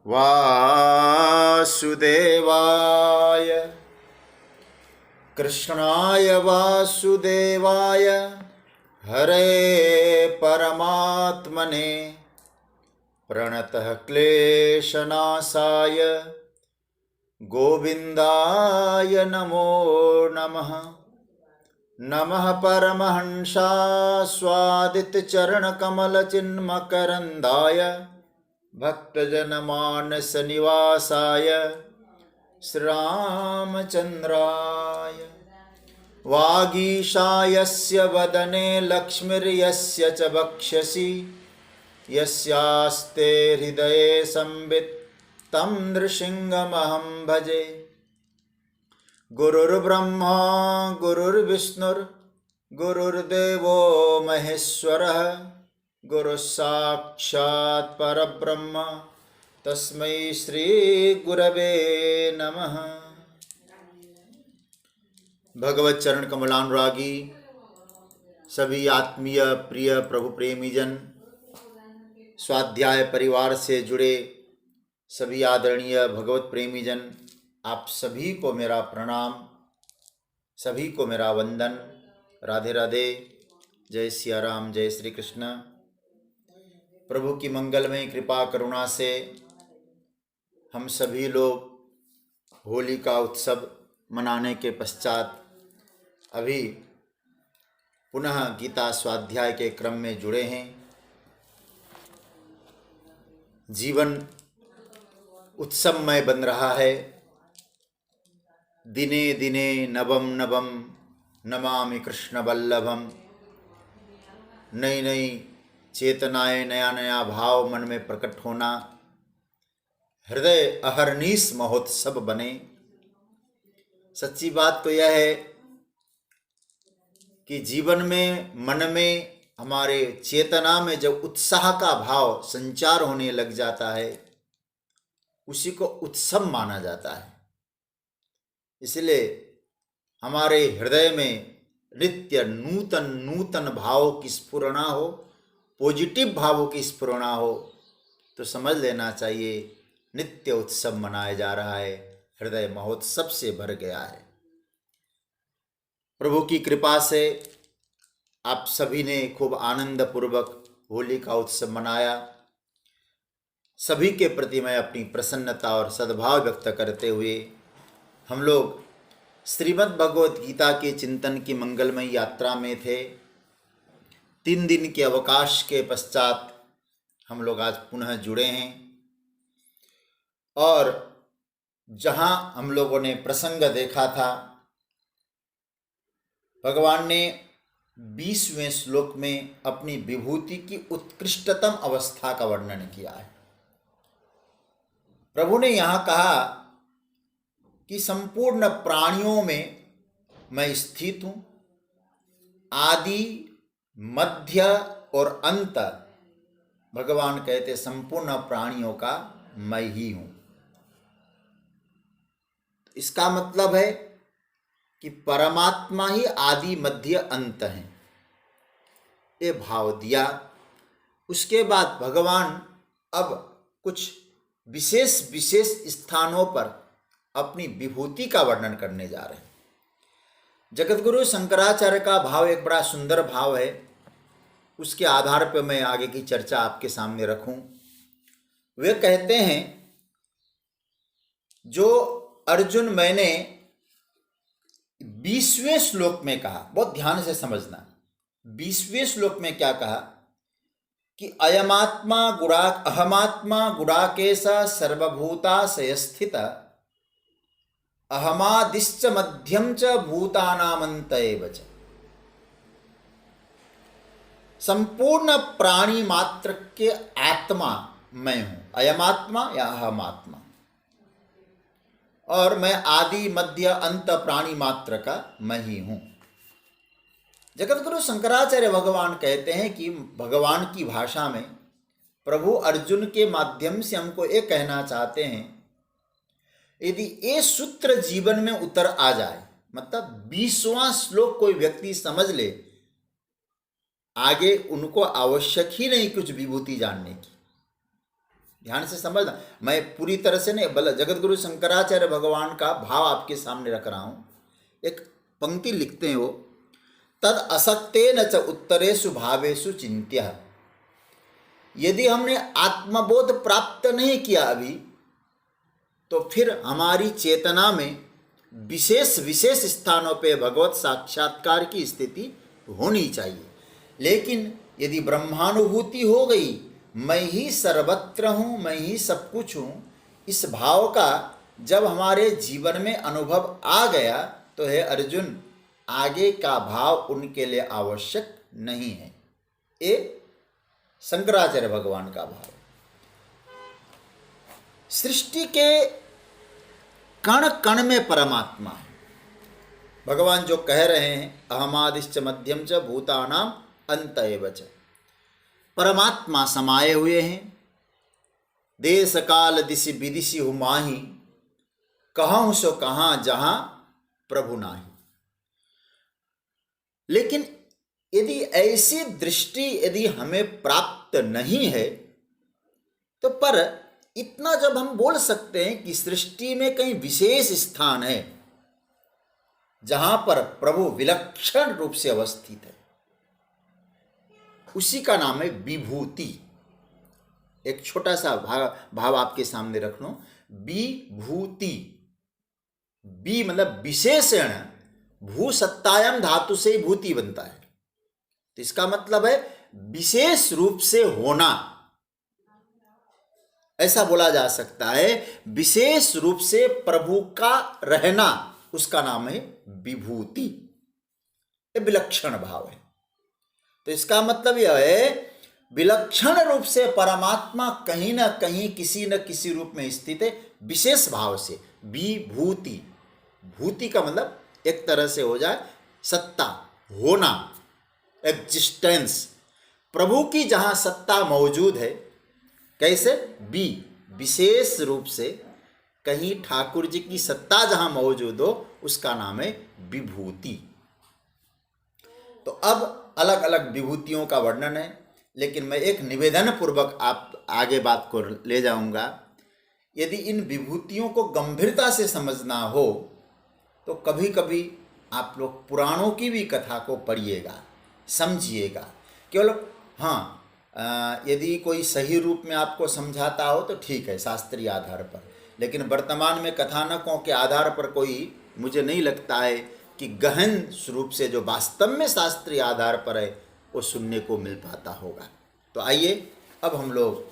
वासुदेवाय कृष्णाय वासुदेवाय हरे परमात्मने प्रणतः क्लेशनाशाय गोविन्दाय नमो नमः। नमः परमहंसास्वादितचरणकमलचिन्मकरन्दाय भक्तजनमानसनिवासाय श्रीरामचन्द्राय। वागीशायस्य वदने लक्ष्मीर्यस्य च वक्षसि यस्यास्ते हृदये संवित् तं नृसिंहमहं भजे। गुरुर्ब्रह्मा गुरुर्विष्णुर्गुरुर्देवो महेश्वरः गुरुस्साक्षात् परब्रह्म तस्मै श्री गुरवे नमः। भगवत चरण कमलानुरागी सभी आत्मीय प्रिय प्रभु प्रेमीजन, स्वाध्याय परिवार से जुड़े सभी आदरणीय भगवत प्रेमीजन, आप सभी को मेरा प्रणाम, सभी को मेरा वंदन। राधे राधे, जय सिया राम, जय श्री कृष्ण। प्रभु की मंगलमय कृपा करुणा से हम सभी लोग होली का उत्सव मनाने के पश्चात अभी पुनः गीता स्वाध्याय के क्रम में जुड़े हैं। जीवन उत्सवमय बन रहा है। दिने दिने नवम नवम नमामि कृष्ण वल्लभम। नई नई चेतनाएं, नया नया भाव मन में प्रकट होना, हृदय अहर्निश महोत्सव बने। सच्ची बात तो यह है कि जीवन में, मन में, हमारे चेतना में जब उत्साह का भाव संचार होने लग जाता है, उसी को उत्सव माना जाता है। इसलिए हमारे हृदय में नित्य नूतन नूतन भावों की स्फुरणा हो, पॉजिटिव भावों की स्फुरणा हो, तो समझ लेना चाहिए नित्य उत्सव मनाया जा रहा है, हृदय महोत्सव से भर गया है। प्रभु की कृपा से आप सभी ने खूब आनंद पूर्वक होली का उत्सव मनाया। सभी के प्रति मैं अपनी प्रसन्नता और सद्भाव व्यक्त करते हुए हम लोग श्रीमद् भगवत गीता के चिंतन की मंगलमय यात्रा में थे। 3 दिन के अवकाश के पश्चात हम लोग आज पुनः जुड़े हैं और जहाँ हम लोगों ने प्रसंग देखा था, भगवान ने 20वें श्लोक में अपनी विभूति की उत्कृष्टतम अवस्था का वर्णन किया है। प्रभु ने यहाँ कहा कि संपूर्ण प्राणियों में मैं स्थित हूँ, आदि मध्य और अंत। भगवान कहते संपूर्ण प्राणियों का मैं ही हूँ। इसका मतलब है कि परमात्मा ही आदि मध्य अंत है, ये भाव दिया। उसके बाद भगवान अब कुछ विशेष विशेष स्थानों पर अपनी विभूति का वर्णन करने जा रहे हैं। जगतगुरु शंकराचार्य का भाव एक बड़ा सुंदर भाव है, उसके आधार पर मैं आगे की चर्चा आपके सामने रखूं। वे कहते हैं, जो अर्जुन मैंने 20वें श्लोक में कहा, बहुत ध्यान से समझना। 20वें श्लोक में क्या कहा कि अहमात्मा गुडाकेश सर्वभूताशय स्थित अहमादिश्च मध्यम च भूतानामंत एव च। संपूर्ण प्राणी मात्र के आत्मा मैं हूं, अयमात्मा या अहमात्मा, और मैं आदि मध्य अंत प्राणी मात्र का मैं ही हूं। जगतगुरु शंकराचार्य भगवान कहते हैं कि भगवान की भाषा में प्रभु अर्जुन के माध्यम से हमको ये कहना चाहते हैं, यदि ये सूत्र जीवन में उतर आ जाए, मतलब 20वां श्लोक कोई व्यक्ति समझ ले, आगे उनको आवश्यक ही नहीं कुछ विभूति जानने की। ध्यान से समझना, मैं पूरी तरह से नहीं, बल जगत गुरु शंकराचार्य भगवान का भाव आपके सामने रख रहा हूँ। एक पंक्ति लिखते हैं वो, तद असक्तेन च उत्तरेषु भावेषु चिंत्य। यदि हमने आत्मबोध प्राप्त नहीं किया अभी, तो फिर हमारी चेतना में विशेष विशेष स्थानों पे भगवत साक्षात्कार की स्थिति होनी चाहिए। लेकिन यदि ब्रह्मानुभूति हो गई, मैं ही सर्वत्र हूँ, मैं ही सब कुछ हूँ, इस भाव का जब हमारे जीवन में अनुभव आ गया, तो हे अर्जुन, आगे का भाव उनके लिए आवश्यक नहीं है। ये शंकराचार्य भगवान का भाव। सृष्टि के कण कण में परमात्मा है। भगवान जो कह रहे हैं, अहमादिश्च मध्यम च भूतानाम अंत एव च, परमात्मा समाये हुए हैं। देश काल दिशि विदिशि हुमाही, कहूँ सो कहाँ जहाँ प्रभु नाही। लेकिन यदि ऐसी दृष्टि यदि हमें प्राप्त नहीं है, तो पर इतना जब हम बोल सकते हैं कि सृष्टि में कहीं विशेष स्थान है जहां पर प्रभु विलक्षण रूप से अवस्थित है, उसी का नाम है विभूति। एक छोटा सा भाव आपके सामने रख लो, विभूति। बी मतलब विशेषण, भू सत्तायाम धातु से ही भूति बनता है, तो इसका मतलब है विशेष रूप से होना। ऐसा बोला जा सकता है, विशेष रूप से प्रभु का रहना, उसका नाम है विभूति। ये विलक्षण भाव है। तो इसका मतलब यह है, विलक्षण रूप से परमात्मा कहीं ना कहीं किसी न किसी रूप में स्थित है, विशेष भाव से। विभूति, भूति का मतलब एक तरह से हो जाए सत्ता, होना, एग्जिस्टेंस। प्रभु की जहां सत्ता मौजूद है, कैसे? विशेष रूप से कहीं ठाकुर जी की सत्ता जहां मौजूद हो, उसका नाम है विभूति। तो अब अलग अलग विभूतियों का वर्णन है, लेकिन मैं एक निवेदन पूर्वक आप आगे बात को ले जाऊंगा। यदि इन विभूतियों को गंभीरता से समझना हो, तो कभी कभी आप लोग पुराणों की भी कथा को पढ़िएगा, समझिएगा। केवल हाँ, यदि कोई सही रूप में आपको समझाता हो तो ठीक है, शास्त्रीय आधार पर। लेकिन वर्तमान में कथानकों के आधार पर कोई, मुझे नहीं लगता है कि गहन रूप से जो वास्तव में शास्त्रीय आधार पर है, वो सुनने को मिल पाता होगा। तो आइए अब हम लोग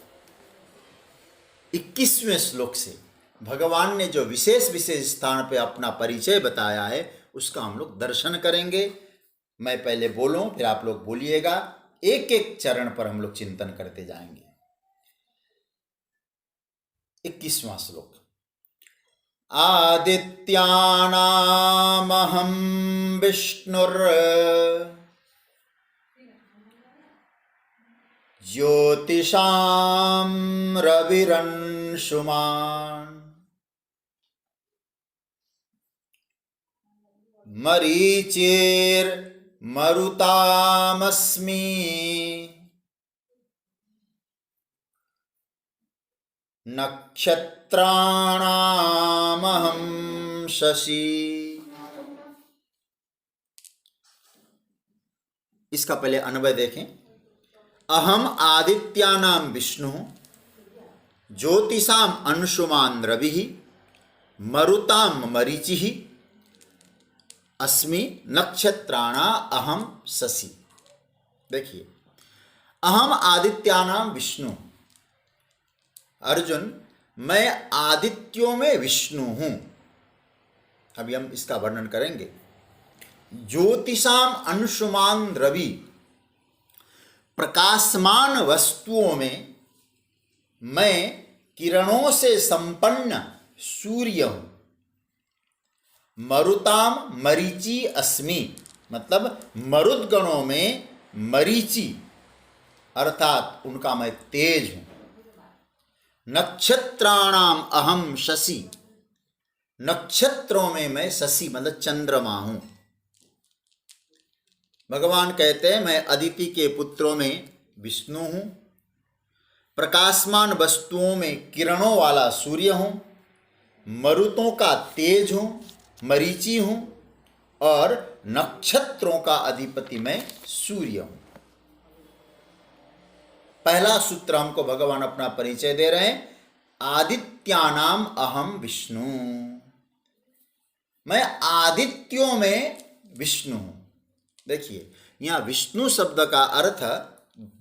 21वें श्लोक से भगवान ने जो विशेष विशेष स्थान पे अपना परिचय बताया है, उसका हम लोग दर्शन करेंगे। मैं पहले बोलूं, फिर आप लोग बोलिएगा। एक एक चरण पर हम लोग चिंतन करते जाएंगे। 21वां श्लोक। आदित्यानामहं विष्णुर् ज्योतिषां रविरंशुमान् मरीचिर्मरुतामस्मि नक्षत्राणामहं शशि। इसका पहले अन्वय देखें। अहम आदित्यानां विष्णु ज्योतिषाम अंशुमान रवि मरुताम मरीचि अस्मि नक्षत्राणा अहम शशि। देखिए, अहम आदित्यानाम विष्णु, अर्जुन मैं आदित्यों में विष्णु हूं। अभी हम इसका वर्णन करेंगे। ज्योतिषाम अंशुमान रवि, प्रकाशमान वस्तुओं में मैं किरणों से संपन्न सूर्य हूं। मरुताम मरीचि अस्मि, मतलब मरुदगणों में मरीचि अर्थात उनका मैं तेज हूं। नक्षत्राणाम अहम शशि, नक्षत्रों में मैं शशि मतलब चंद्रमा हूं। भगवान कहते हैं मैं अदिति के पुत्रों में विष्णु हूं, प्रकाशमान वस्तुओं में किरणों वाला सूर्य हूँ, मरुतों का तेज हूँ, मरीचि हूँ, और नक्षत्रों का अधिपति मैं सूर्य हूँ। पहला सूत्र हमको भगवान अपना परिचय दे रहे हैं, आदित्यानाम अहम विष्णु। मैं आदित्यों में विष्णु हूं। देखिए, यहां विष्णु शब्द का अर्थ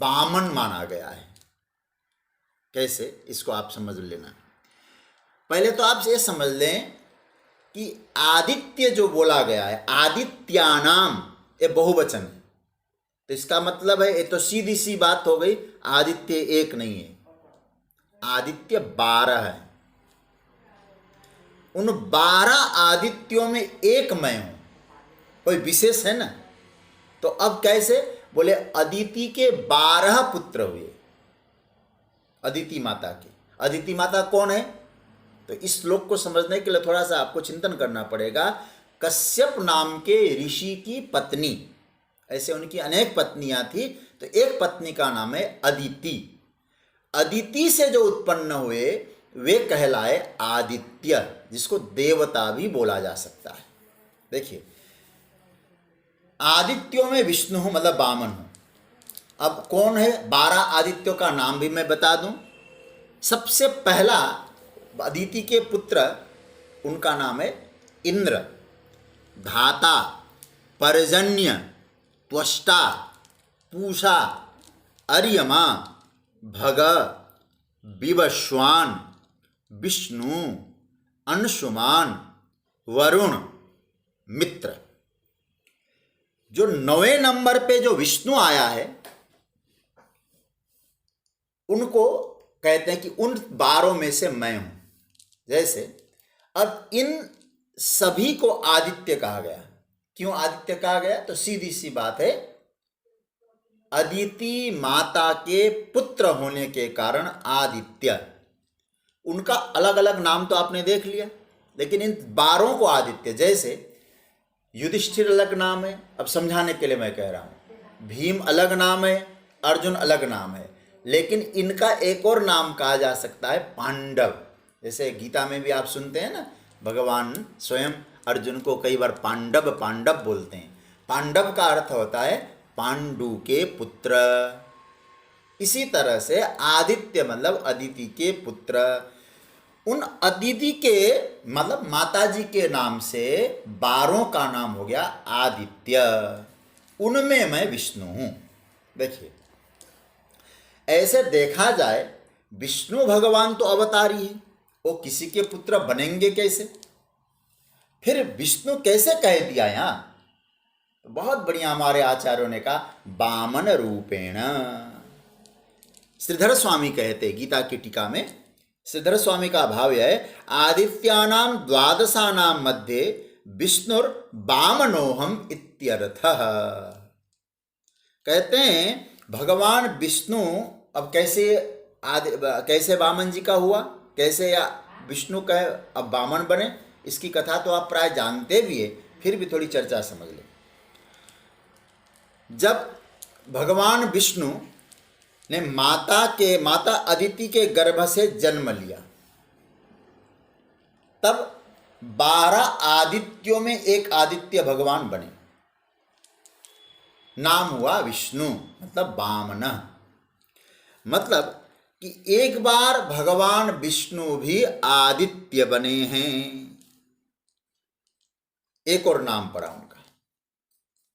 वामन माना गया है। कैसे, इसको आप समझ लेना। पहले तो आप ये समझ लें कि आदित्य जो बोला गया है, आदित्यानाम, ये बहुवचन है। तो इसका मतलब है, ये तो सीधी सी बात हो गई, आदित्य एक नहीं है, आदित्य 12 है। उन 12 आदित्यों में एक मैं हूं, कोई विशेष है ना। तो अब कैसे बोले, अदिति के 12 पुत्र हुए, अदिति माता के। अदिति माता कौन है? तो इस श्लोक को समझने के लिए थोड़ा सा आपको चिंतन करना पड़ेगा। कश्यप नाम के ऋषि की पत्नी, ऐसे उनकी अनेक पत्नियां थी, तो एक पत्नी का नाम है अदिति। अदिति से जो उत्पन्न हुए वे कहलाए आदित्य, जिसको देवता भी बोला जा सकता है। देखिए, आदित्यों में विष्णु हूं, मतलब वामन हूं। अब कौन है 12 आदित्यों का नाम भी मैं बता दूं। सबसे पहला अदिति के पुत्र, उनका नाम है इंद्र, धाता, पर्जन्य, त्वष्टा, पूषा, अर्यमा, भग, विवस्वान, विष्णु, अंशुमान, वरुण, मित्र। जो 9वें नंबर पे जो विष्णु आया है, उनको कहते हैं कि उन 12 में से मैं हूं। जैसे अब इन सभी को आदित्य कहा गया। क्यों आदित्य कहा गया? तो सीधी सी बात है, अदिति माता के पुत्र होने के कारण आदित्य। उनका अलग अलग नाम तो आपने देख लिया, लेकिन इन 12 को आदित्य। जैसे युधिष्ठिर अलग नाम है, अब समझाने के लिए मैं कह रहा हूं। भीम अलग नाम है, अर्जुन अलग नाम है, लेकिन इनका एक और नाम कहा जा सकता है पांडव। जैसे गीता में भी आप सुनते हैं ना, भगवान स्वयं अर्जुन को कई बार पांडव पांडव बोलते हैं। पांडव का अर्थ होता है पांडु के पुत्र। इसी तरह से आदित्य मतलब अदिति के पुत्र। उन अदिति के मतलब माताजी के नाम से 12 का नाम हो गया आदित्य। उनमें मैं विष्णु हूं। देखिए, ऐसे देखा जाए विष्णु भगवान तो अवतारी है, वो किसी के पुत्र बनेंगे कैसे? फिर विष्णु कैसे कह दिया यहां? तो बहुत बढ़िया हमारे आचार्यों ने कहा, वामन रूपेण। श्रीधर स्वामी कहते गीता की टीका में, श्रीधर स्वामी का भाव यह है, आदित्यानाम द्वादशानाम मध्ये विष्णुर वामनोहम इत्यर्थः। कहते हैं भगवान विष्णु अब कैसे वामन जी का हुआ, कैसे या विष्णु का अब वामन बने, इसकी कथा तो आप प्राय जानते भी है, फिर भी थोड़ी चर्चा समझ लें। जब भगवान विष्णु ने माता अदिति के गर्भ से जन्म लिया, तब 12 आदित्यों में एक आदित्य भगवान बने, नाम हुआ विष्णु, मतलब वामन। मतलब कि एक बार भगवान विष्णु भी आदित्य बने हैं। एक और नाम पड़ा उनका।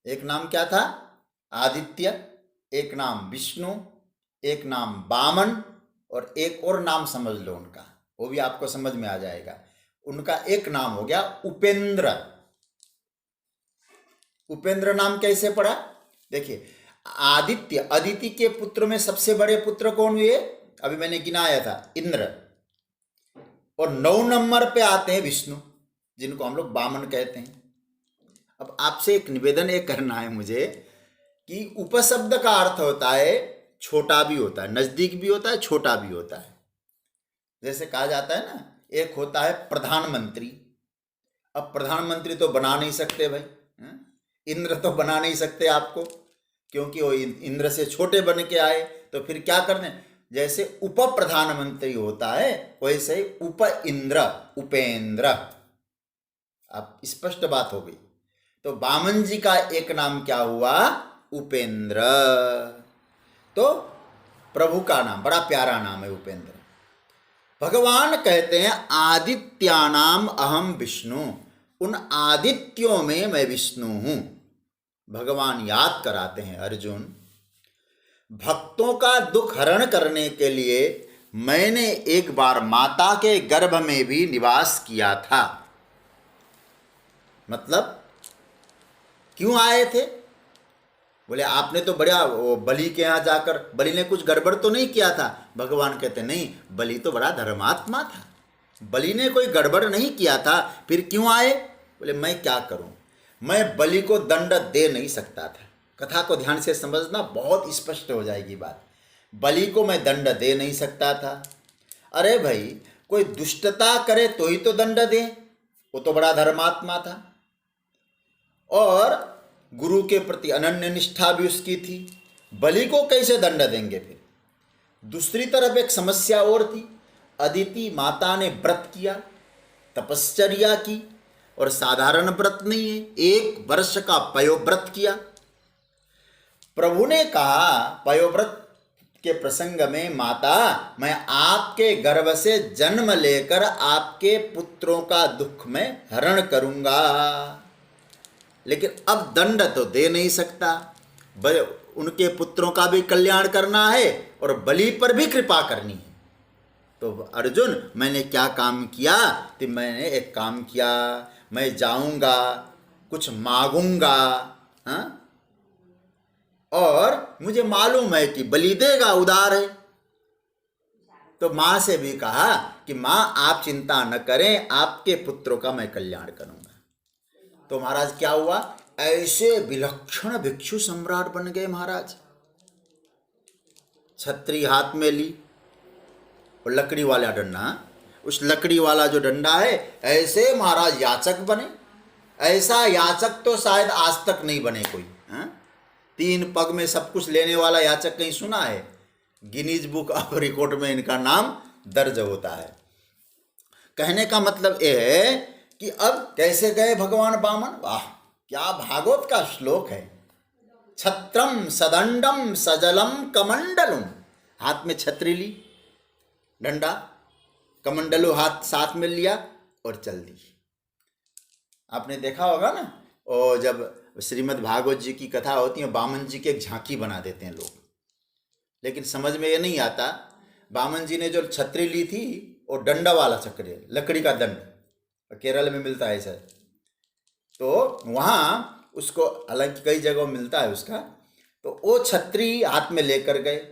एक नाम क्या था? आदित्य, एक नाम विष्णु, एक नाम वामन, और एक और नाम समझ लो उनका, वो भी आपको समझ में आ जाएगा। उनका एक नाम हो गया उपेंद्र। उपेंद्र नाम कैसे पड़ा? देखिए, अदिति के पुत्र में सबसे बड़े पुत्र कौन हुए? अभी मैंने गिनाया था, इंद्र। और 9 नंबर पे आते हैं विष्णु, जिनको हम लोग वामन कहते हैं। अब आपसे एक निवेदन ये करना है मुझे कि उपशब्द का अर्थ होता है छोटा भी होता है, नजदीक भी होता है, छोटा भी होता है। जैसे कहा जाता है ना, एक होता है प्रधानमंत्री। अब प्रधानमंत्री तो बना नहीं सकते भाई, इंद्र तो बना नहीं सकते आपको, क्योंकि वो इंद्र से छोटे बन के आए, तो फिर क्या करने, जैसे उप प्रधानमंत्री होता है वैसे ही उप इंद्र, उपेंद्र। अब स्पष्ट बात हो गई। तो वामन जी का एक नाम क्या हुआ? उपेंद्र। तो प्रभु का नाम बड़ा प्यारा नाम है उपेंद्र। भगवान कहते हैं आदित्यानाम अहम विष्णु, उन आदित्यों में मैं विष्णु हूं। भगवान याद कराते हैं अर्जुन, भक्तों का दुख हरण करने के लिए मैंने एक बार माता के गर्भ में भी निवास किया था। मतलब क्यों आए थे? बोले आपने तो बड़ा बलि के यहाँ जाकर, बलि ने कुछ गड़बड़ तो नहीं किया था। भगवान कहते नहीं, बलि तो बड़ा धर्मात्मा था, बलि ने कोई गड़बड़ नहीं किया था, फिर क्यों आए? बोले मैं क्या करूं, मैं बलि को दंड दे नहीं सकता था। कथा को ध्यान से समझना, बहुत स्पष्ट हो जाएगी बात। बलि को मैं दंड दे नहीं सकता था। अरे भाई, कोई दुष्टता करे तो ही तो दंड दे, वो तो बड़ा धर्मात्मा था और गुरु के प्रति अनन्य निष्ठा भी उसकी थी। बलि को कैसे दंड देंगे? फिर दूसरी तरफ एक समस्या और थी। अदिति माता ने व्रत किया, तपश्चर्या की, और साधारण व्रत नहीं है, 1 वर्ष का पयोव्रत किया। प्रभु ने कहा पयोव्रत के प्रसंग में, माता मैं आपके गर्भ से जन्म लेकर आपके पुत्रों का दुख में हरण करूंगा, लेकिन अब दंड तो दे नहीं सकता, उनके पुत्रों का भी कल्याण करना है और बलि पर भी कृपा करनी है। तो अर्जुन, मैंने क्या काम किया? तो मैंने एक काम किया, मैं जाऊंगा, कुछ मांगूंगा, हाँ, और मुझे मालूम है कि बलि देगा, उदार है। तो माँ से भी कहा कि माँ आप चिंता न करें, आपके पुत्रों का मैं कल्याण करूंगा। तो महाराज क्या हुआ? ऐसे विलक्षण भिक्षु सम्राट बन गए महाराज। छतरी हाथ में ली और लकड़ी वाला डंडा, उस लकड़ी वाला जो डंडा है, ऐसे महाराज याचक बने। ऐसा याचक तो शायद आज तक नहीं बने कोई, हाँ? 3 पग में सब कुछ लेने वाला याचक कहीं सुना है? गिनीज बुक ऑफ रिकॉर्ड में इनका नाम दर्ज होता है। कहने का मतलब यह है कि अब कैसे गए भगवान वामन? वाह, क्या भागवत का श्लोक है। छत्रम सदंडम सजलम कमंडलम, हाथ में छतरी ली, डंडा, कमंडलू हाथ साथ में लिया और चल दी। आपने देखा होगा ना, और जब श्रीमद् भागवत जी की कथा होती है, वामन जी की एक झांकी बना देते हैं लोग, लेकिन समझ में ये नहीं आता, वामन जी ने जो छतरी ली थी वो डंडा वाला चक्र, लकड़ी का दंड, केरल में मिलता है सर। तो वहाँ उसको, हालांकि कई जगहों मिलता है उसका, तो वो छतरी हाथ में लेकर गए।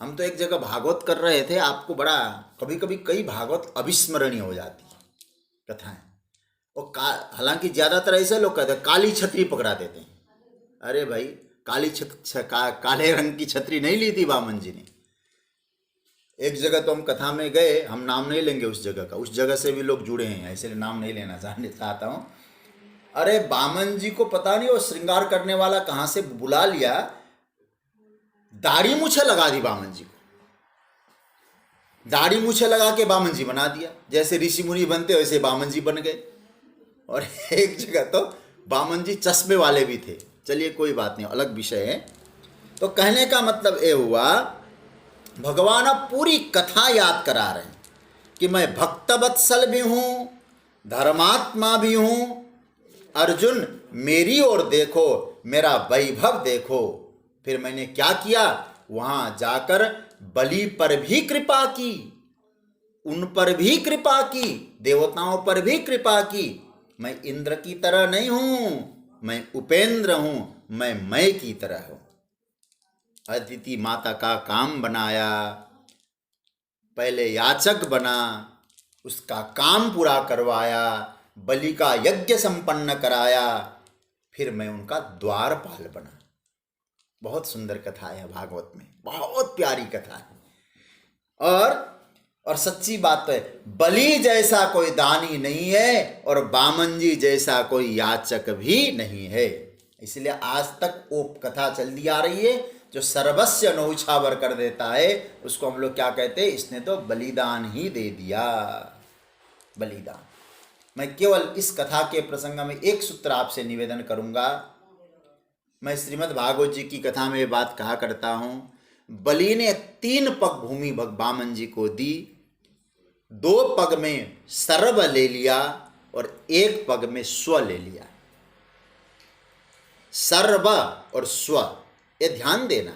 हम तो एक जगह भागवत कर रहे थे, आपको बड़ा कभी कभी कई भागवत अविस्मरणीय हो जाती है कथाएं। और हालांकि ज़्यादातर ऐसे लोग कहते हैं काली छतरी पकड़ा देते हैं। अरे भाई, काले रंग की छतरी नहीं ली थी वामन जी ने। एक जगह तो हम कथा में गए, हम नाम नहीं लेंगे उस जगह का, उस जगह से भी लोग जुड़े हैं, इसलिए नाम नहीं लेना चाहता हूँ। अरे वामन जी को पता नहीं वो श्रृंगार करने वाला कहाँ से बुला लिया, दाढ़ी मूछे लगा दी वामन जी को, दाढ़ी मूछे लगा के वामन जी बना दिया। जैसे ऋषि मुनि बनते वैसे वामन जी बन गए। और एक जगह तो वामन जी चश्मे वाले भी थे। चलिए कोई बात नहीं, अलग विषय है। तो कहने का मतलब ये हुआ, भगवान अब पूरी कथा याद करा रहे हैं कि मैं भक्तवत्सल भी हूँ, धर्मात्मा भी हूँ। अर्जुन मेरी ओर देखो, मेरा वैभव देखो। फिर मैंने क्या किया? वहाँ जाकर बलि पर भी कृपा की, उन पर भी कृपा की, देवताओं पर भी कृपा की। मैं इंद्र की तरह नहीं हूँ, मैं उपेंद्र हूँ, मैं की तरह हूँ। अदिति माता का काम बनाया, पहले याचक बना, उसका काम पूरा करवाया, बलि का यज्ञ संपन्न कराया, फिर मैं उनका द्वारपाल बना। बहुत सुंदर कथा है भागवत में, बहुत प्यारी कथा है। और सच्ची बात तो है, बलि जैसा कोई दानी नहीं है और वामन जी जैसा कोई याचक भी नहीं है। इसलिए आज तक वो कथा चलती आ रही है जो सर्वस्व न्यौछावर कर देता है उसको हम लोग क्या कहते हैं? इसने तो बलिदान ही दे दिया, बलिदान। मैं केवल इस कथा के प्रसंग में एक सूत्र आपसे निवेदन करूंगा। मैं श्रीमद् भागवत जी की कथा में ये बात कहा करता हूं, बलि ने 3 पग भूमि वामन जी को दी, 2 पग में सर्व ले लिया और 1 पग में स्व ले लिया। सर्व और स्व, ये ध्यान देना।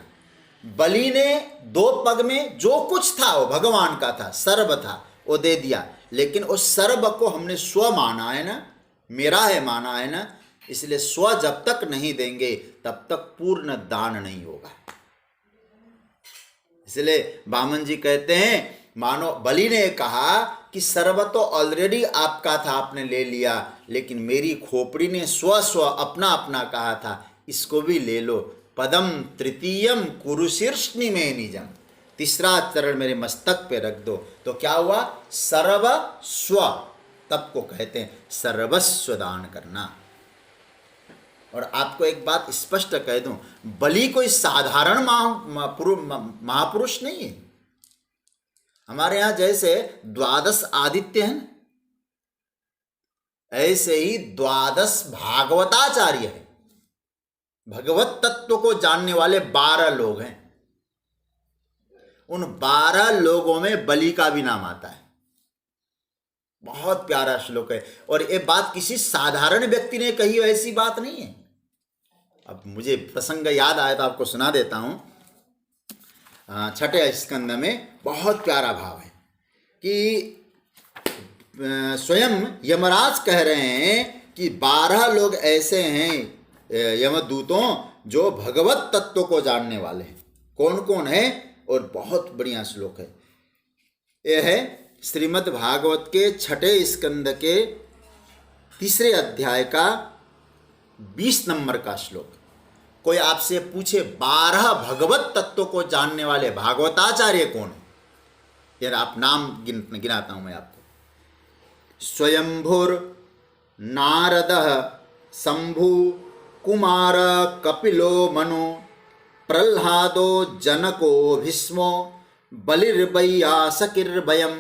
बलि ने 2 पग में जो कुछ था वो भगवान का था, सर्व था, वो दे दिया। लेकिन उस सर्व को हमने स्व माना है ना, मेरा है माना है ना, इसलिए स्व जब तक नहीं देंगे तब तक पूर्ण दान नहीं होगा। इसलिए वामन जी कहते हैं, मानो बलि ने कहा कि सर्व तो ऑलरेडी आपका था, आपने ले लिया, लेकिन मेरी खोपड़ी ने स्व स्व अपना अपना कहा था, इसको भी ले लो। पदम तृतीयम कुरुशीर्ष्णि में निजम, तीसरा चरण मेरे मस्तक पे रख दो। तो क्या हुआ? सर्व स्व, तब को कहते हैं सर्वस्व दान करना। और आपको एक बात स्पष्ट कह दूं, बलि कोई साधारण महापुरुष नहीं है। हमारे यहां जैसे 12 आदित्य हैं, ऐसे ही 12 भागवताचार्य हैं। भगवत तत्व को जानने वाले 12 लोग हैं। उन 12 लोगों में बलि का भी नाम आता है। बहुत प्यारा श्लोक है, और ये बात किसी साधारण व्यक्ति ने कही, ऐसी बात नहीं है। अब मुझे प्रसंग याद आया तो आपको सुना देता हूं। 6ठे स्कंद में बहुत प्यारा भाव है कि स्वयं यमराज कह रहे हैं कि 12 लोग ऐसे हैं यमदूतों जो भगवत तत्व को जानने वाले हैं। कौन कौन है? और बहुत बढ़िया श्लोक है। यह है श्रीमद् भागवत के 6ठे स्कंद के 3 अध्याय का 20 नंबर का श्लोक। कोई आपसे पूछे 12 भगवत तत्व को जानने वाले भागवताचार्य कौन है? यार आप नाम गिनाता हूं मैं आपको। स्वयंभुर नारदः शंभु कुमार कपिलो मनु प्रह्लादो जनको भीष्मो बलिर्बैयासकिर्भयम्।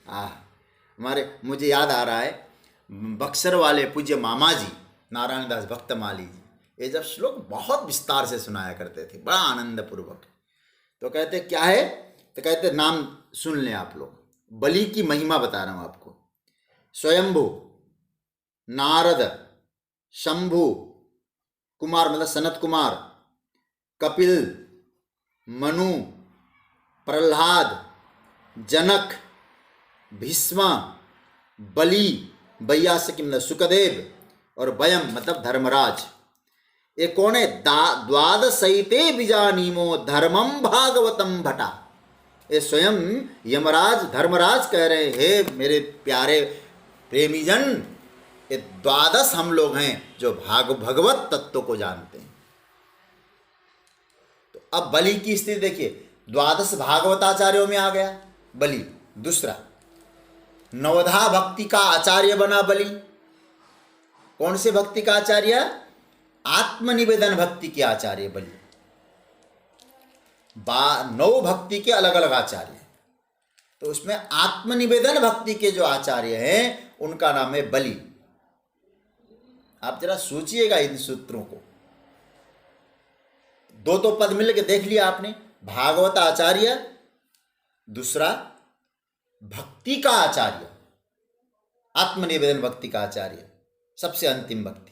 हमारे मुझे याद आ रहा है बक्सर वाले पूज्य मामा जी नारायण दास भक्तमाली जी, ये जब श्लोक बहुत विस्तार से सुनाया करते थे, बड़ा आनंद पूर्वक। तो कहते क्या है? तो कहते नाम सुन लें आप लोग, बलि की महिमा बता रहा हूं आपको। स्वयंभु, नारद, शंभु कुमार मतलब सनत कुमार, कपिल, मनु, प्रह्लाद, जनक, भीष्म, बलि, बैयासकी मतलब सुखदेव, और वयम मतलब धर्मराज। ये कौन है? 12 बीजानीमो धर्मम भागवतम भटा। ये स्वयं यमराज धर्मराज कह रहे हैं, हे मेरे प्यारे प्रेमीजन, ये 12 हम लोग हैं जो भगवत तत्व को जानते हैं। तो अब बलि की स्थिति देखिए, 12 भागवताचार्यों में आ गया बलि। दूसरा, नवधा भक्ति का आचार्य बना बलि। कौन से भक्ति का आचार्य? आत्मनिवेदन भक्ति के आचार्य बलि। 9 भक्ति के अलग अलग आचार्य। तो उसमें आत्मनिवेदन भक्ति के जो आचार्य हैं उनका नाम है बलि। आप जरा सोचिएगा इन सूत्रों को। 2 पद मिल के देख लिया आपने, भागवत आचार्य, दूसरा भक्ति का आचार्य, आत्मनिवेदन भक्ति का आचार्य, सबसे अंतिम भक्ति।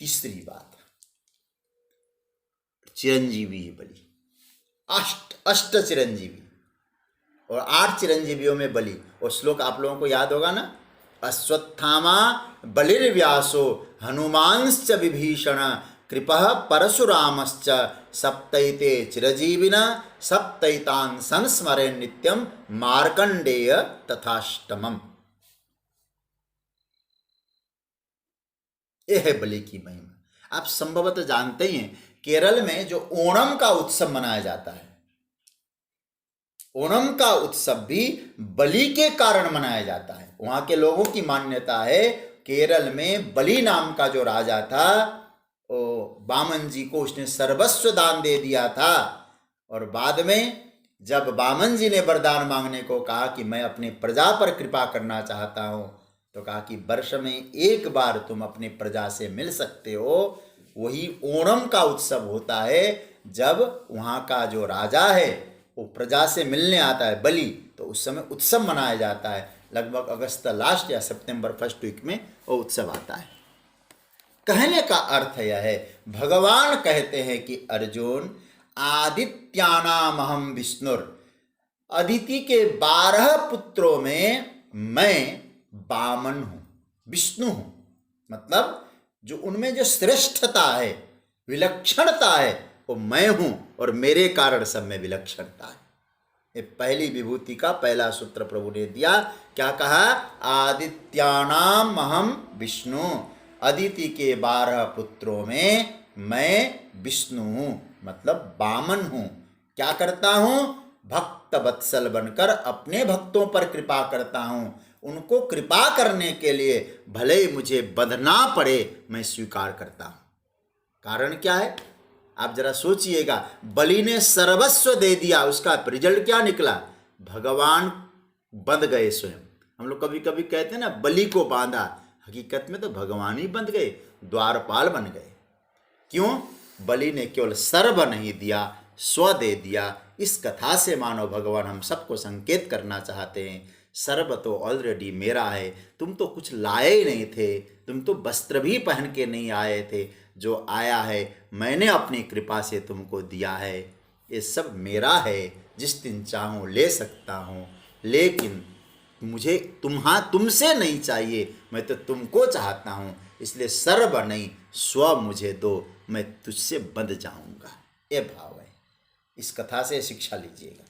तीसरी बात, चिरंजीवी बलि, अष्ट चिरंजीवी, और 8 चिरंजीवियों में बलि। और श्लोक आप लोगों को याद होगा ना, अश्वत्थामा बलिर्व्यासो हनुमांश्च विभीषण कृपः परशुरामश्च सप्तैते चिरजीविन सप्तैतान् संस्मरेन् नित्यं मार्कंडेय तथाष्टमम्। यह है बलि की महिमा। आप संभवतः जानते ही हैं, केरल में जो ओणम का उत्सव मनाया जाता है, ओणम का उत्सव भी बलि के कारण मनाया जाता है। वहां के लोगों की मान्यता है, केरल में बलि नाम का जो राजा था वामन जी को उसने सर्वस्व दान दे दिया था। और बाद में जब वामन जी ने वरदान मांगने को कहा कि मैं अपने प्रजा पर कृपा करना चाहता हूँ, तो कहा कि वर्ष में एक बार तुम अपने प्रजा से मिल सकते हो। वही ओणम का उत्सव होता है, जब वहाँ का जो राजा है वो प्रजा से मिलने आता है बलि, तो उस समय उत्सव मनाया जाता है। लगभग अगस्त लास्ट या सितंबर फर्स्ट वीक में वो उत्सव आता है। कहने का अर्थ यह है, भगवान कहते हैं कि अर्जुन, आदित्यानामहम विष्णुर, अदिति के 12 पुत्रों में मैं वामन हूं, विष्णु हूं। मतलब जो उनमें जो श्रेष्ठता है, विलक्षणता है, वो मैं हूं, और मेरे कारण सब में विलक्षणता है। ये पहली विभूति का पहला सूत्र प्रभु ने दिया। क्या कहा? आदित्यानाम अहम विष्णु, अदिति के 12 पुत्रों में मैं विष्णु हूं, मतलब वामन हूं। क्या करता हूं? भक्त वत्सल बनकर अपने भक्तों पर कृपा करता हूं। उनको कृपा करने के लिए भले ही मुझे बंधना पड़े, मैं स्वीकार करता हूं। कारण क्या है? आप जरा सोचिएगा, बलि ने सर्वस्व दे दिया, उसका रिजल्ट क्या निकला? भगवान बंध गए स्वयं। हम लोग कभी कभी कहते हैं ना, बलि को बांधा, हकीकत में तो भगवान ही बंध गए, द्वारपाल बन गए। क्यों? बलि ने केवल सर्व नहीं दिया, स्व दे दिया। इस कथा से मानो भगवान हम सबको संकेत करना चाहते हैं, सर्व तो ऑलरेडी मेरा है, तुम तो कुछ लाए ही नहीं थे, तुम तो वस्त्र भी पहन के नहीं आए थे, जो आया है मैंने अपनी कृपा से तुमको दिया है, ये सब मेरा है, जिस दिन चाहूँ ले सकता हूँ, लेकिन मुझे तुमसे नहीं चाहिए, मैं तो तुमको चाहता हूँ, इसलिए सर्व नहीं स्व मुझे दो, मैं तुझसे बंध जाऊँगा। ये भाव है। इस कथा से शिक्षा लीजिएगा।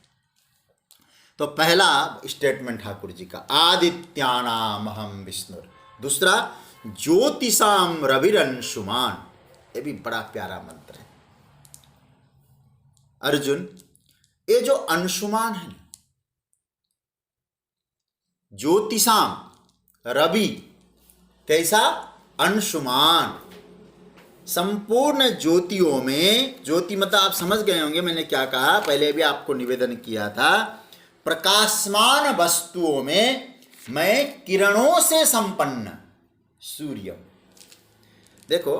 तो पहला स्टेटमेंट ठाकुर जी का, आदित्यानाम अहम विष्णुर। दूसरा, ज्योतिषाम रविरंशुमान। ये भी बड़ा प्यारा मंत्र है। अर्जुन, ये जो अंशुमान है, ज्योतिषाम, रवि कैसा? अंशुमान। संपूर्ण ज्योतियों में, ज्योति मतलब आप समझ गए होंगे मैंने क्या कहा, पहले भी आपको निवेदन किया था, प्रकाशमान वस्तुओं में मैं किरणों से संपन्न सूर्य। देखो,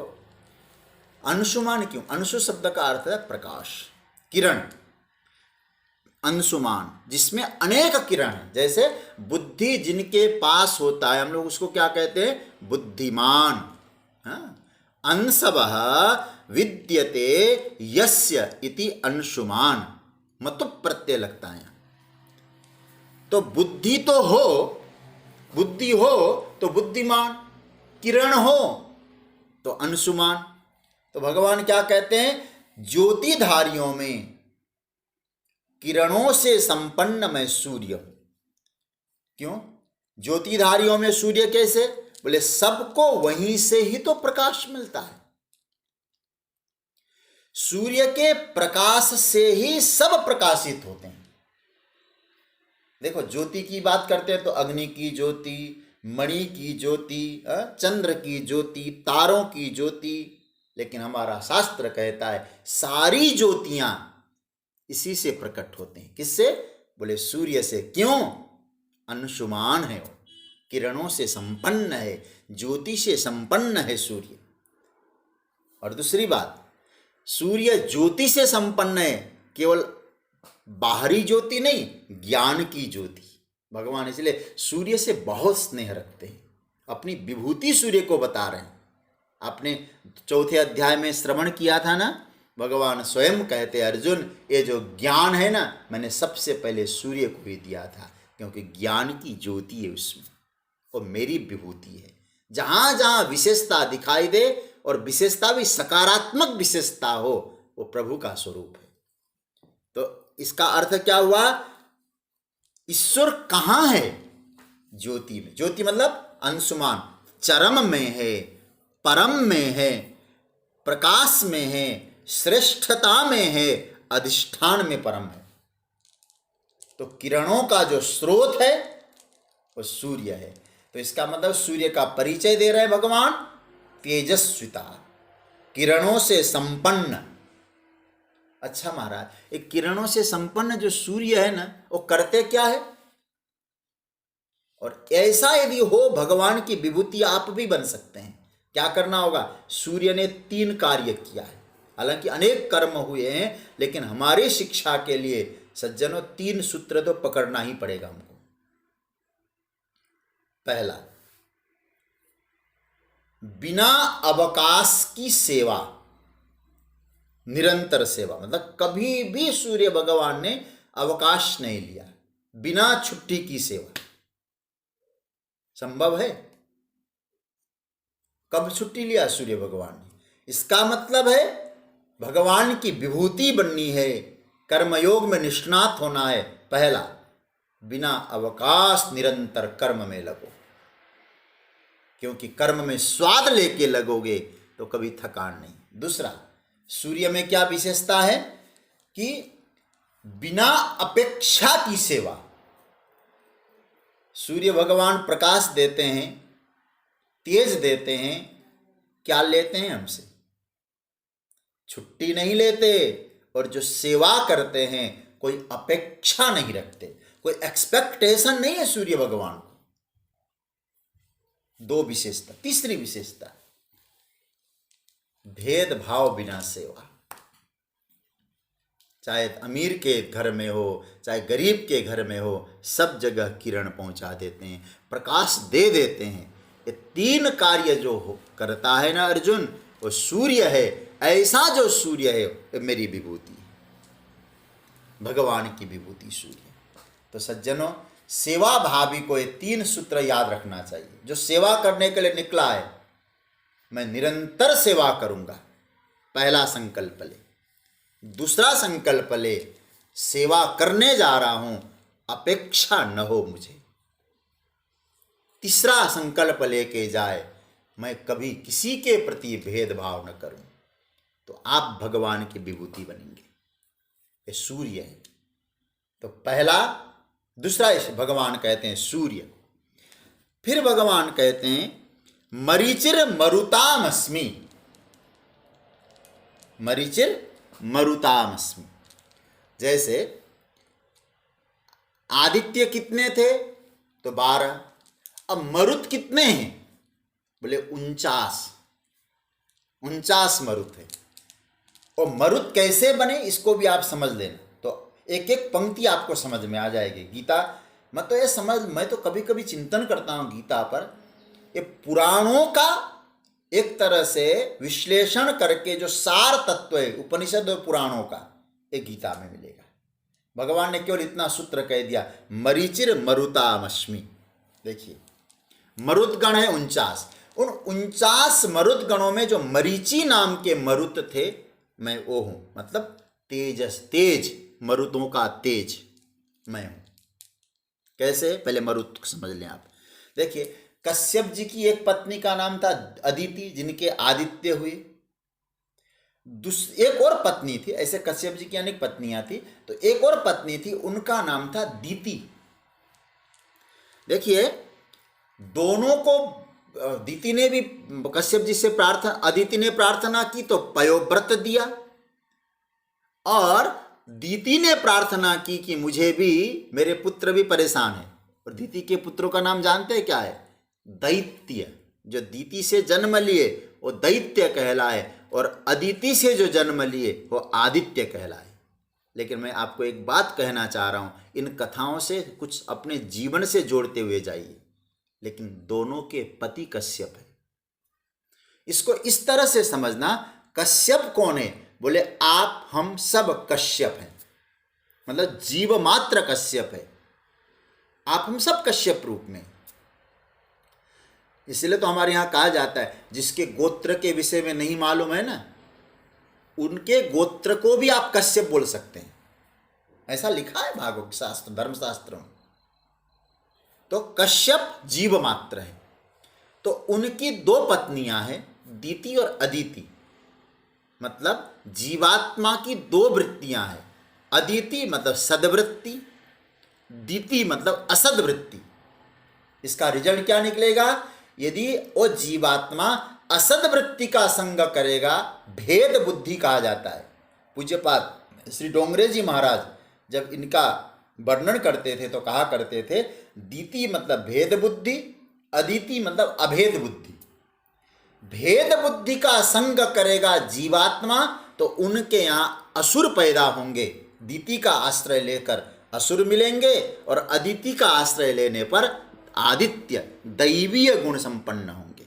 अंशुमान क्यों? अंशु शब्द का अर्थ है प्रकाश, किरण। अंशुमान जिसमें अनेक किरण है। जैसे बुद्धि जिनके पास होता है, हम लोग उसको क्या कहते हैं? बुद्धिमान। अंशवः विद्यते यस्य इति अंशुमान, मतलब प्रत्यय लगता है। तो बुद्धि तो हो, बुद्धि हो तो बुद्धिमान, किरण हो तो अंशुमान। तो भगवान क्या कहते हैं? ज्योतिधारियों में किरणों से संपन्न मैं सूर्य हूं। क्यों? ज्योतिधारियों में सूर्य कैसे? बोले सबको वहीं से ही तो प्रकाश मिलता है। सूर्य के प्रकाश से ही सब प्रकाशित होते हैं। देखो, ज्योति की बात करते हैं तो अग्नि की ज्योति, मणि की ज्योति, चंद्र की ज्योति, तारों की ज्योति, लेकिन हमारा शास्त्र कहता है सारी ज्योतियां इसी से प्रकट होते हैं। किससे? बोले सूर्य से। क्यों? अंशुमान है वो, किरणों से संपन्न है, ज्योति से संपन्न है सूर्य। और दूसरी बात, सूर्य ज्योति से संपन्न है, केवल बाहरी ज्योति नहीं, ज्ञान की ज्योति। भगवान इसलिए सूर्य से बहुत स्नेह रखते हैं, अपनी विभूति सूर्य को बता रहे हैं। आपने 4थे अध्याय में श्रवण किया था ना, भगवान स्वयं कहते, अर्जुन ये जो ज्ञान है ना, मैंने सबसे पहले सूर्य को ही दिया था, क्योंकि ज्ञान की ज्योति है उसमें, और मेरी विभूति है। जहाँ जहाँ विशेषता दिखाई दे, और विशेषता भी सकारात्मक विशेषता हो, वो प्रभु का स्वरूप है। तो इसका अर्थ क्या हुआ? ईश्वर कहाँ है? ज्योति में। ज्योति मतलब अंशुमान, चरम में है, परम में है, प्रकाश में है, श्रेष्ठता में है, अधिष्ठान में परम है। तो किरणों का जो स्रोत है वो सूर्य है। तो इसका मतलब सूर्य का परिचय दे रहे हैं भगवान, तेजस्विता। किरणों से संपन्न। अच्छा महाराज, एक किरणों से संपन्न जो सूर्य है ना, वो करते क्या है? और ऐसा यदि हो भगवान की विभूति आप भी बन सकते हैं। क्या करना होगा? सूर्य ने 3 कार्य किया है। हालांकि अनेक कर्म हुए हैं, लेकिन हमारी शिक्षा के लिए सज्जनों 3 सूत्र तो पकड़ना ही पड़ेगा हमको। पहला, बिना अवकाश की सेवा, निरंतर सेवा। मतलब कभी भी सूर्य भगवान ने अवकाश नहीं लिया, बिना छुट्टी की सेवा। संभव है? कब छुट्टी लिया सूर्य भगवान ने? इसका मतलब है भगवान की विभूति बननी है, कर्मयोग में निष्णात होना है। पहला, बिना अवकाश निरंतर कर्म में लगो, क्योंकि कर्म में स्वाद लेके लगोगे तो कभी थकान नहीं। दूसरा, सूर्य में क्या विशेषता है कि बिना अपेक्षा की सेवा। सूर्य भगवान प्रकाश देते हैं, तेज देते हैं, क्या लेते हैं हमसे? छुट्टी नहीं लेते। और जो सेवा करते हैं कोई अपेक्षा नहीं रखते, कोई एक्सपेक्टेशन नहीं है सूर्य भगवान को। 2 विशेषता। तीसरी विशेषता, भेदभाव बिना सेवा। चाहे अमीर के घर में हो, चाहे गरीब के घर में हो, सब जगह किरण पहुंचा देते हैं, प्रकाश दे देते हैं। ये 3 कार्य जो करता है ना अर्जुन, वो सूर्य है। ऐसा जो सूर्य है वो मेरी विभूति है, भगवान की विभूति सूर्य। तो सज्जनों, सेवा भावी को ये 3 सूत्र याद रखना चाहिए। जो सेवा करने के लिए निकला है, मैं निरंतर सेवा करूंगा, पहला संकल्प ले। दूसरा संकल्प ले, सेवा करने जा रहा हूं, अपेक्षा न हो मुझे। तीसरा संकल्प लेके जाए, मैं कभी किसी के प्रति भेदभाव न करूं। तो आप भगवान की विभूति बनेंगे। ये सूर्य है। तो पहला, दूसरा भगवान कहते हैं सूर्य। फिर भगवान कहते हैं मरीचिर मरुतामस्मि। मरीचिर मरुतामस्मि। जैसे आदित्य कितने थे? तो 12। अब मरुत कितने हैं? बोले 49 मरुत है। और मरुत कैसे बने इसको भी आप समझ लेना, तो एक एक पंक्ति आपको समझ में आ जाएगी। गीता मैं तो ये समझ, मैं तो कभी कभी चिंतन करता हूँ गीता पर, ये पुराणों का एक तरह से विश्लेषण करके जो सार तत्व है उपनिषद और पुराणों का, ये गीता में मिलेगा। भगवान ने केवल इतना सूत्र कह दिया, मरीचिर मरुतामस्मि। देखिए, मरुदगण है 49। उन 49 मरुदगणों में जो मरीचि नाम के मरुत थे, मैं वो हूं। मतलब तेज, मरुतों का तेज मैं हूं। कैसे? पहले मरुत समझ लें आप। देखिए, कश्यप जी की एक पत्नी का नाम था अदिति, जिनके आदित्य हुए। एक और पत्नी थी, ऐसे कश्यप जी की अनेक पत्नियां थी, तो एक और पत्नी थी, उनका नाम था दीति। देखिए, दोनों को दीति ने भी कश्यप जी से प्रार्थना, अदिति ने प्रार्थना की तो पयोव्रत दिया, और दीति ने प्रार्थना की कि मुझे भी, मेरे पुत्र भी परेशान है। और दीति के पुत्रों का नाम जानते हैं क्या है? दैत्य। जो दीति से जन्म लिए वो दैत्य कहलाए, और अदिति से जो जन्म लिए वो आदित्य कहलाए। लेकिन मैं आपको एक बात कहना चाह रहा हूं, इन कथाओं से कुछ अपने जीवन से जोड़ते हुए जाइए। लेकिन दोनों के पति कश्यप है। इसको इस तरह से समझना, कश्यप कौन है? बोले आप, हम सब कश्यप हैं। मतलब जीव मात्र कश्यप है, आप हम सब कश्यप रूप में। इसलिए तो हमारे यहां कहा जाता है, जिसके गोत्र के विषय में नहीं मालूम है ना, उनके गोत्र को भी आप कश्यप बोल सकते हैं। ऐसा लिखा है भागवत शास्त्र, धर्मशास्त्रों में। तो कश्यप जीव मात्र है। तो उनकी 2 पत्नियां हैं, दीति और अदिति। मतलब जीवात्मा की 2 वृत्तियां हैं। अदिति मतलब सद्वृत्ति, दीति मतलब असद वृत्ति। इसका रिजल्ट क्या निकलेगा? यदि वो जीवात्मा असद वृत्ति का संग करेगा भेद बुद्धि कहा जाता है। पूज्यपाद श्री डोंगरे जी महाराज जब इनका वर्णन करते थे तो कहा करते थे, दीति मतलब भेद बुद्धि, अदिति मतलब अभेद बुद्धि। भेद बुद्धि का संग करेगा जीवात्मा तो उनके यहाँ असुर पैदा होंगे। दीति का आश्रय लेकर असुर मिलेंगे और अदिति का आश्रय लेने पर आदित्य दैवीय गुण संपन्न होंगे।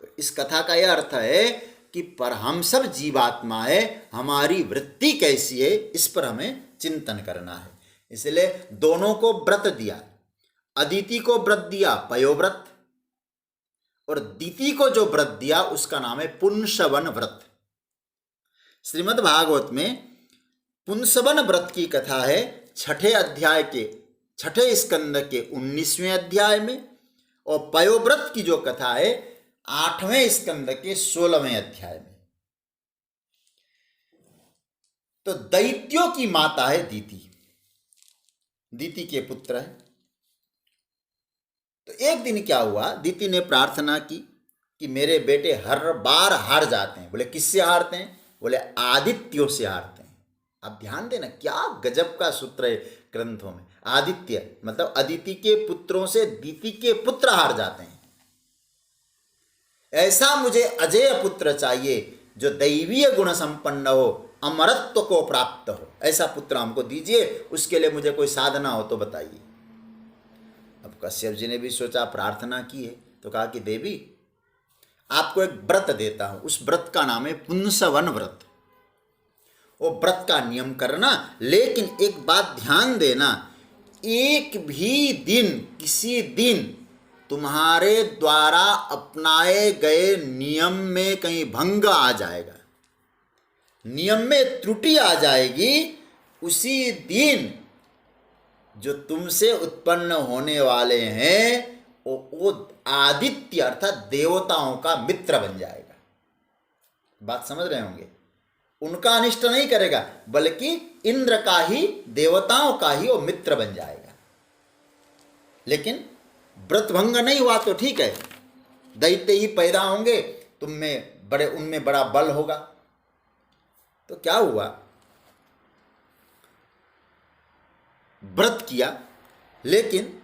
तो इस कथा का यह अर्थ है कि पर हम सब जीवात्मा है, हमारी वृत्ति कैसी है इस पर हमें चिंतन करना है। इसलिए दोनों को व्रत दिया, अदिति को व्रत दिया पयोव्रत, और दीति को जो व्रत दिया उसका नाम है पुंसवन व्रत। श्रीमद् भागवत में पुंसवन व्रत की कथा है छठे अध्याय के छठे स्कंद के 19वें अध्याय में, और पयोव्रत की जो कथा है 8वें स्कंद के 16वें अध्याय में। तो दैत्यों की माता है दीति, दीति के पुत्र है। तो एक दिन क्या हुआ, दीति ने प्रार्थना की कि मेरे बेटे हर बार हार जाते हैं। बोले किससे हारते हैं? बोले आदित्यों से हारते हैं। आप ध्यान देना क्या गजब का सूत्र है ग्रंथों में। आदित्य मतलब अदिति के पुत्रों से दीति के पुत्र हार जाते हैं। ऐसा मुझे अजेय पुत्र चाहिए जो दैवीय गुण संपन्न हो, अमरत्व को प्राप्त हो, ऐसा पुत्र हमको दीजिए। उसके लिए मुझे कोई साधना हो तो बताइए। अब कश्यप जी ने भी सोचा, प्रार्थना की है तो कहा कि देवी आपको एक व्रत देता हूं। उस व्रत का नाम है पुंसवन व्रत। वो व्रत का नियम करना, लेकिन एक बात ध्यान देना, एक भी दिन किसी दिन तुम्हारे द्वारा अपनाए गए नियम में कहीं भंग आ जाएगा, नियम में त्रुटि आ जाएगी, उसी दिन जो तुमसे उत्पन्न होने वाले हैं वो आदित्य अर्थात देवताओं का मित्र बन जाएगा। बात समझ रहे होंगे। उनका अनिष्ट नहीं करेगा, बल्कि इंद्र का ही, देवताओं का ही वो मित्र बन जाएगा। लेकिन व्रत भंग नहीं हुआ तो ठीक है, दैत्य ही पैदा होंगे, तुम में बड़े, उनमें बड़ा बल होगा। तो क्या हुआ, व्रत किया, लेकिन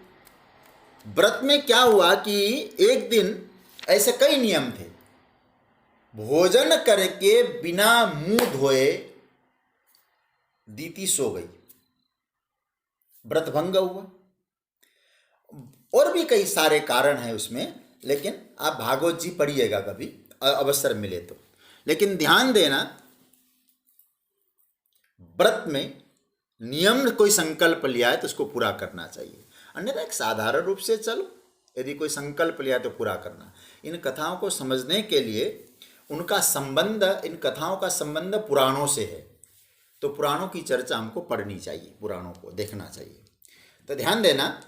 व्रत में क्या हुआ कि एक दिन ऐसे कई नियम थे। भोजन करके बिना मुंह धोए दीति सो गई, व्रत भंग हुआ। और भी कई सारे कारण हैं उसमें, लेकिन आप भागवत जी पढ़िएगा कभी अवसर मिले तो। लेकिन ध्यान देना, व्रत में नियम कोई संकल्प लिया है तो उसको पूरा करना चाहिए, अन्यथा एक साधारण रूप से चलो। यदि कोई संकल्प लिया है तो पूरा करना। इन कथाओं को समझने के लिए उनका संबंध, इन कथाओं का संबंध पुराणों से है, तो पुराणों की चर्चा हमको पढ़नी चाहिए, पुराणों को देखना चाहिए। तो ध्यान देना,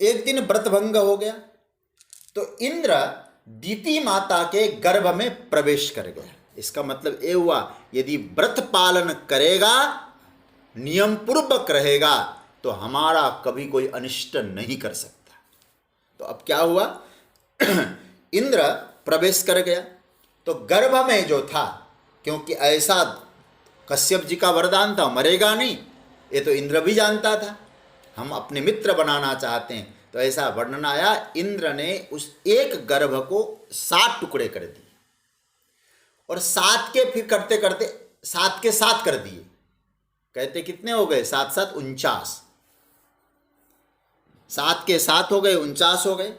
एक दिन व्रत भंग हो गया तो इंद्र दीति माता के गर्भ में प्रवेश कर गया। इसका मतलब ये हुआ, यदि व्रत पालन करेगा, नियम पूर्वक रहेगा, तो हमारा कभी कोई अनिष्ट नहीं कर सकता। तो अब क्या हुआ, इंद्र प्रवेश कर गया तो गर्भ में जो था, क्योंकि ऐसा कश्यप जी का वरदान था, मरेगा नहीं, ये तो इंद्र भी जानता था। हम अपने मित्र बनाना चाहते हैं, तो ऐसा वर्णन आया, इंद्र ने उस एक गर्भ को 7 टुकड़े कर दिए, और 7 के फिर करते करते 7 के 7 कर दिए। कहते कितने हो गए? 7 7 49। 7 के 7 हो गए, 49 हो गए।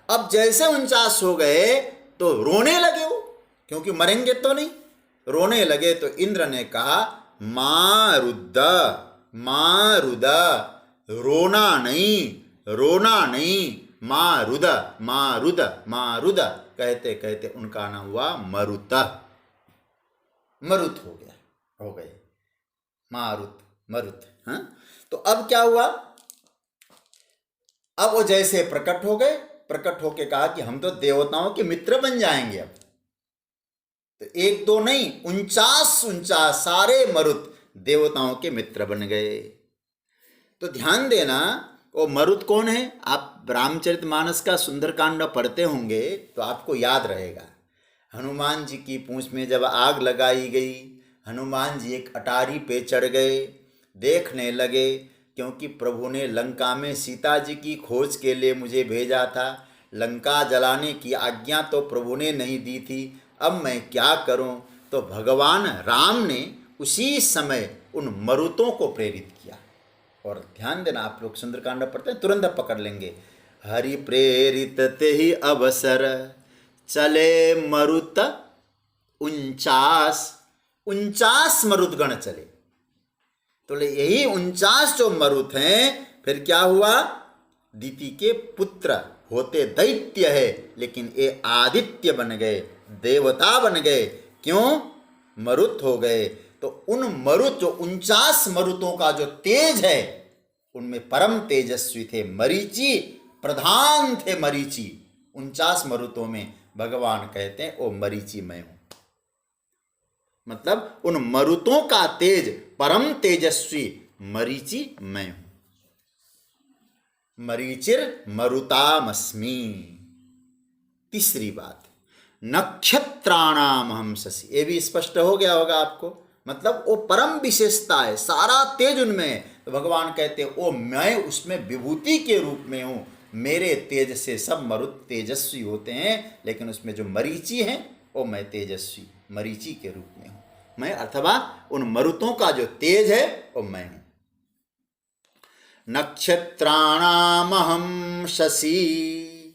अब जैसे 49 हो गए तो रोने लगे वो, क्योंकि मरेंगे तो नहीं। रोने लगे तो इंद्र ने कहा, मां रुद्ध, मां रुद, रोना नहीं, रोना नहीं, मां रुद, मां रुद, मां रुद। कहते कहते उनका नाम हुआ मरुत। मरुत हो गए, मारुत, मरुत। हाँ, तो अब क्या हुआ, अब वो जैसे प्रकट हो गए, प्रकट होके कहा कि हम तो देवताओं के मित्र बन जाएंगे। अब तो 1 2 नहीं, 49 सारे मरुत देवताओं के मित्र बन गए। तो ध्यान देना, वो मरुत कौन है? आप रामचरितमानस का सुंदरकांड पढ़ते होंगे तो आपको याद रहेगा। हनुमान जी की पूंछ में जब आग लगाई गई, हनुमान जी एक अटारी पे चढ़ गए, देखने लगे, क्योंकि प्रभु ने लंका में सीता जी की खोज के लिए मुझे भेजा था, लंका जलाने की आज्ञा तो प्रभु ने नहीं दी थी, अब मैं क्या करूं? तो भगवान राम ने उसी समय उन मरुतों को प्रेरित किया। और ध्यान देना, आप लोग सुंदरकांड पढ़ते हैं तुरंत आप पकड़ लेंगे। हरि प्रेरित ते ही अवसर, चले मरुत 49, 49 मरुदगण चले। तो यही 49 जो मरुत हैं, फिर क्या हुआ? दीति के पुत्र होते दैत्य है, लेकिन ये आदित्य बन गए, देवता बन गए। क्यों? मरुत हो गए। तो उन मरुत, जो 49 मरुतों का जो तेज है, उनमें परम तेजस्वी थे मरीचि, प्रधान थे मरीचि। 49 मरुतों में भगवान कहते हैं ओ मरीचि मैं हूं। मतलब उन मरुतों का तेज, परम तेजस्वी मरीचि मैं हूं। मरीचिर मरुतामस्मि। तीसरी बात, नक्षत्राणाम हम शशि। ये भी स्पष्ट हो गया होगा आपको। मतलब वो परम विशेषता है, सारा तेज उनमें है। तो भगवान कहते हैं ओ मैं उसमें विभूति के रूप में हूं। मेरे तेज से सब मरुत तेजस्वी होते हैं, लेकिन उसमें जो मरीचि हैं वो मैं तेजस्वी मरीचि के रूप में हूं। मैं अथवा उन मरुतों का जो तेज है वो मैं हूं। नक्षत्राणामहं शशि।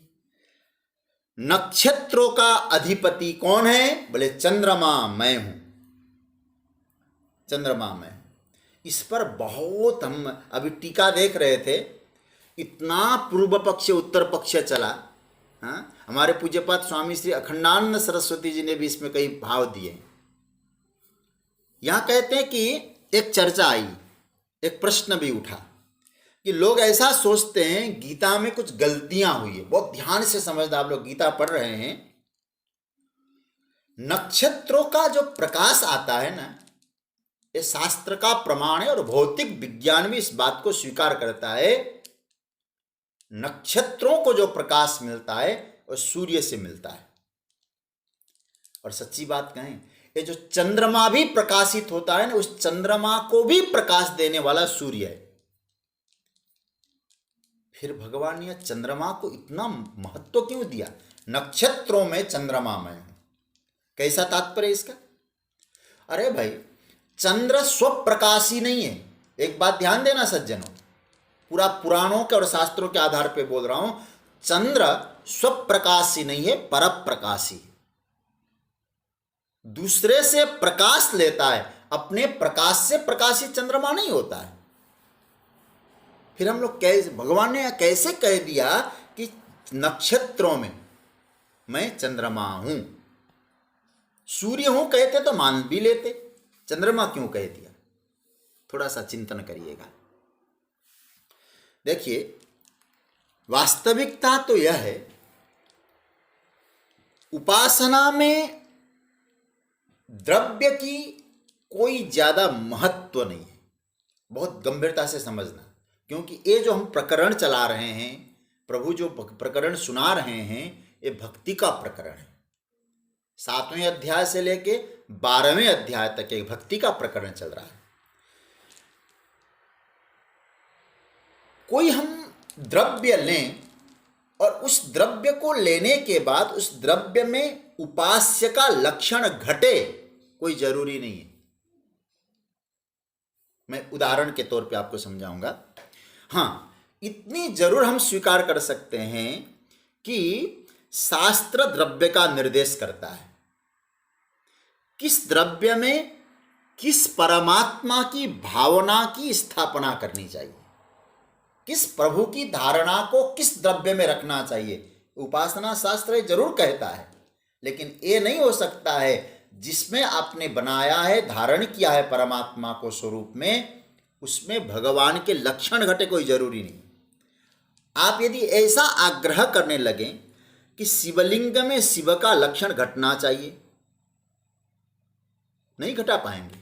नक्षत्रों का अधिपति कौन है? बोले चंद्रमा मैं हूं। चंद्रमा मैं हूं। इस पर बहुत हम अभी टीका देख रहे थे, इतना पूर्व पक्ष उत्तर पक्ष चला। हाँ, हमारे पूज्यपाद स्वामी श्री अखंडानंद सरस्वती जी ने भी इसमें कई भाव दिए। यहां कहते हैं कि एक चर्चा आई, एक प्रश्न भी उठा कि लोग ऐसा सोचते हैं गीता में कुछ गलतियां हुई है। बहुत ध्यान से समझना, आप लोग गीता पढ़ रहे हैं। नक्षत्रों का जो प्रकाश आता है ना, ये शास्त्र का प्रमाण है और भौतिक विज्ञान भी इस बात को स्वीकार करता है। नक्षत्रों को जो प्रकाश मिलता है वो सूर्य से मिलता है। और सच्ची बात कहें, ये जो चंद्रमा भी प्रकाशित होता है ना, उस चंद्रमा को भी प्रकाश देने वाला सूर्य है। फिर भगवान ने चंद्रमा को इतना महत्व क्यों दिया? नक्षत्रों में चंद्रमा में हूं। कैसा तात्पर्य इसका? अरे भाई, चंद्र स्वप्रकाशी नहीं है। एक बात ध्यान देना सज्जनों, पूरा पुराणों के और शास्त्रों के आधार पर बोल रहा हूं। चंद्र स्वप्रकाशी नहीं है, परप्रकाशी। दूसरे से प्रकाश लेता है, अपने प्रकाश से प्रकाशित चंद्रमा नहीं होता है। फिर हम लोग कैसे, भगवान ने कैसे कह दिया कि नक्षत्रों में मैं चंद्रमा हूं? सूर्य हूं कहते तो मान भी लेते, चंद्रमा क्यों कह दिया? थोड़ा सा चिंतन करिएगा। देखिए, वास्तविकता तो यह है, उपासना में द्रव्य की कोई ज्यादा महत्व नहीं है। बहुत गंभीरता से समझना, क्योंकि ये जो हम प्रकरण चला रहे हैं, प्रभु जो प्रकरण सुना रहे हैं, ये भक्ति का प्रकरण है। 7वें अध्याय से लेके 12वें अध्याय तक एक भक्ति का प्रकरण चल रहा है। कोई हम द्रव्य लें और उस द्रव्य को लेने के बाद उस द्रव्य में उपास्य का लक्षण घटे, कोई जरूरी नहीं है। मैं उदाहरण के तौर पे आपको समझाऊंगा। हाँ, इतनी जरूर हम स्वीकार कर सकते हैं कि शास्त्र द्रव्य का निर्देश करता है। किस द्रव्य में किस परमात्मा की भावना की स्थापना करनी चाहिए, किस प्रभु की धारणा को किस द्रव्य में रखना चाहिए, उपासना शास्त्र जरूर कहता है। लेकिन ये नहीं हो सकता है जिसमें आपने बनाया है, धारण किया है परमात्मा को स्वरूप में, उसमें भगवान के लक्षण घटे, कोई जरूरी नहीं। आप यदि ऐसा आग्रह करने लगें कि शिवलिंग में शिव का लक्षण घटना चाहिए, नहीं घटा पाएंगे।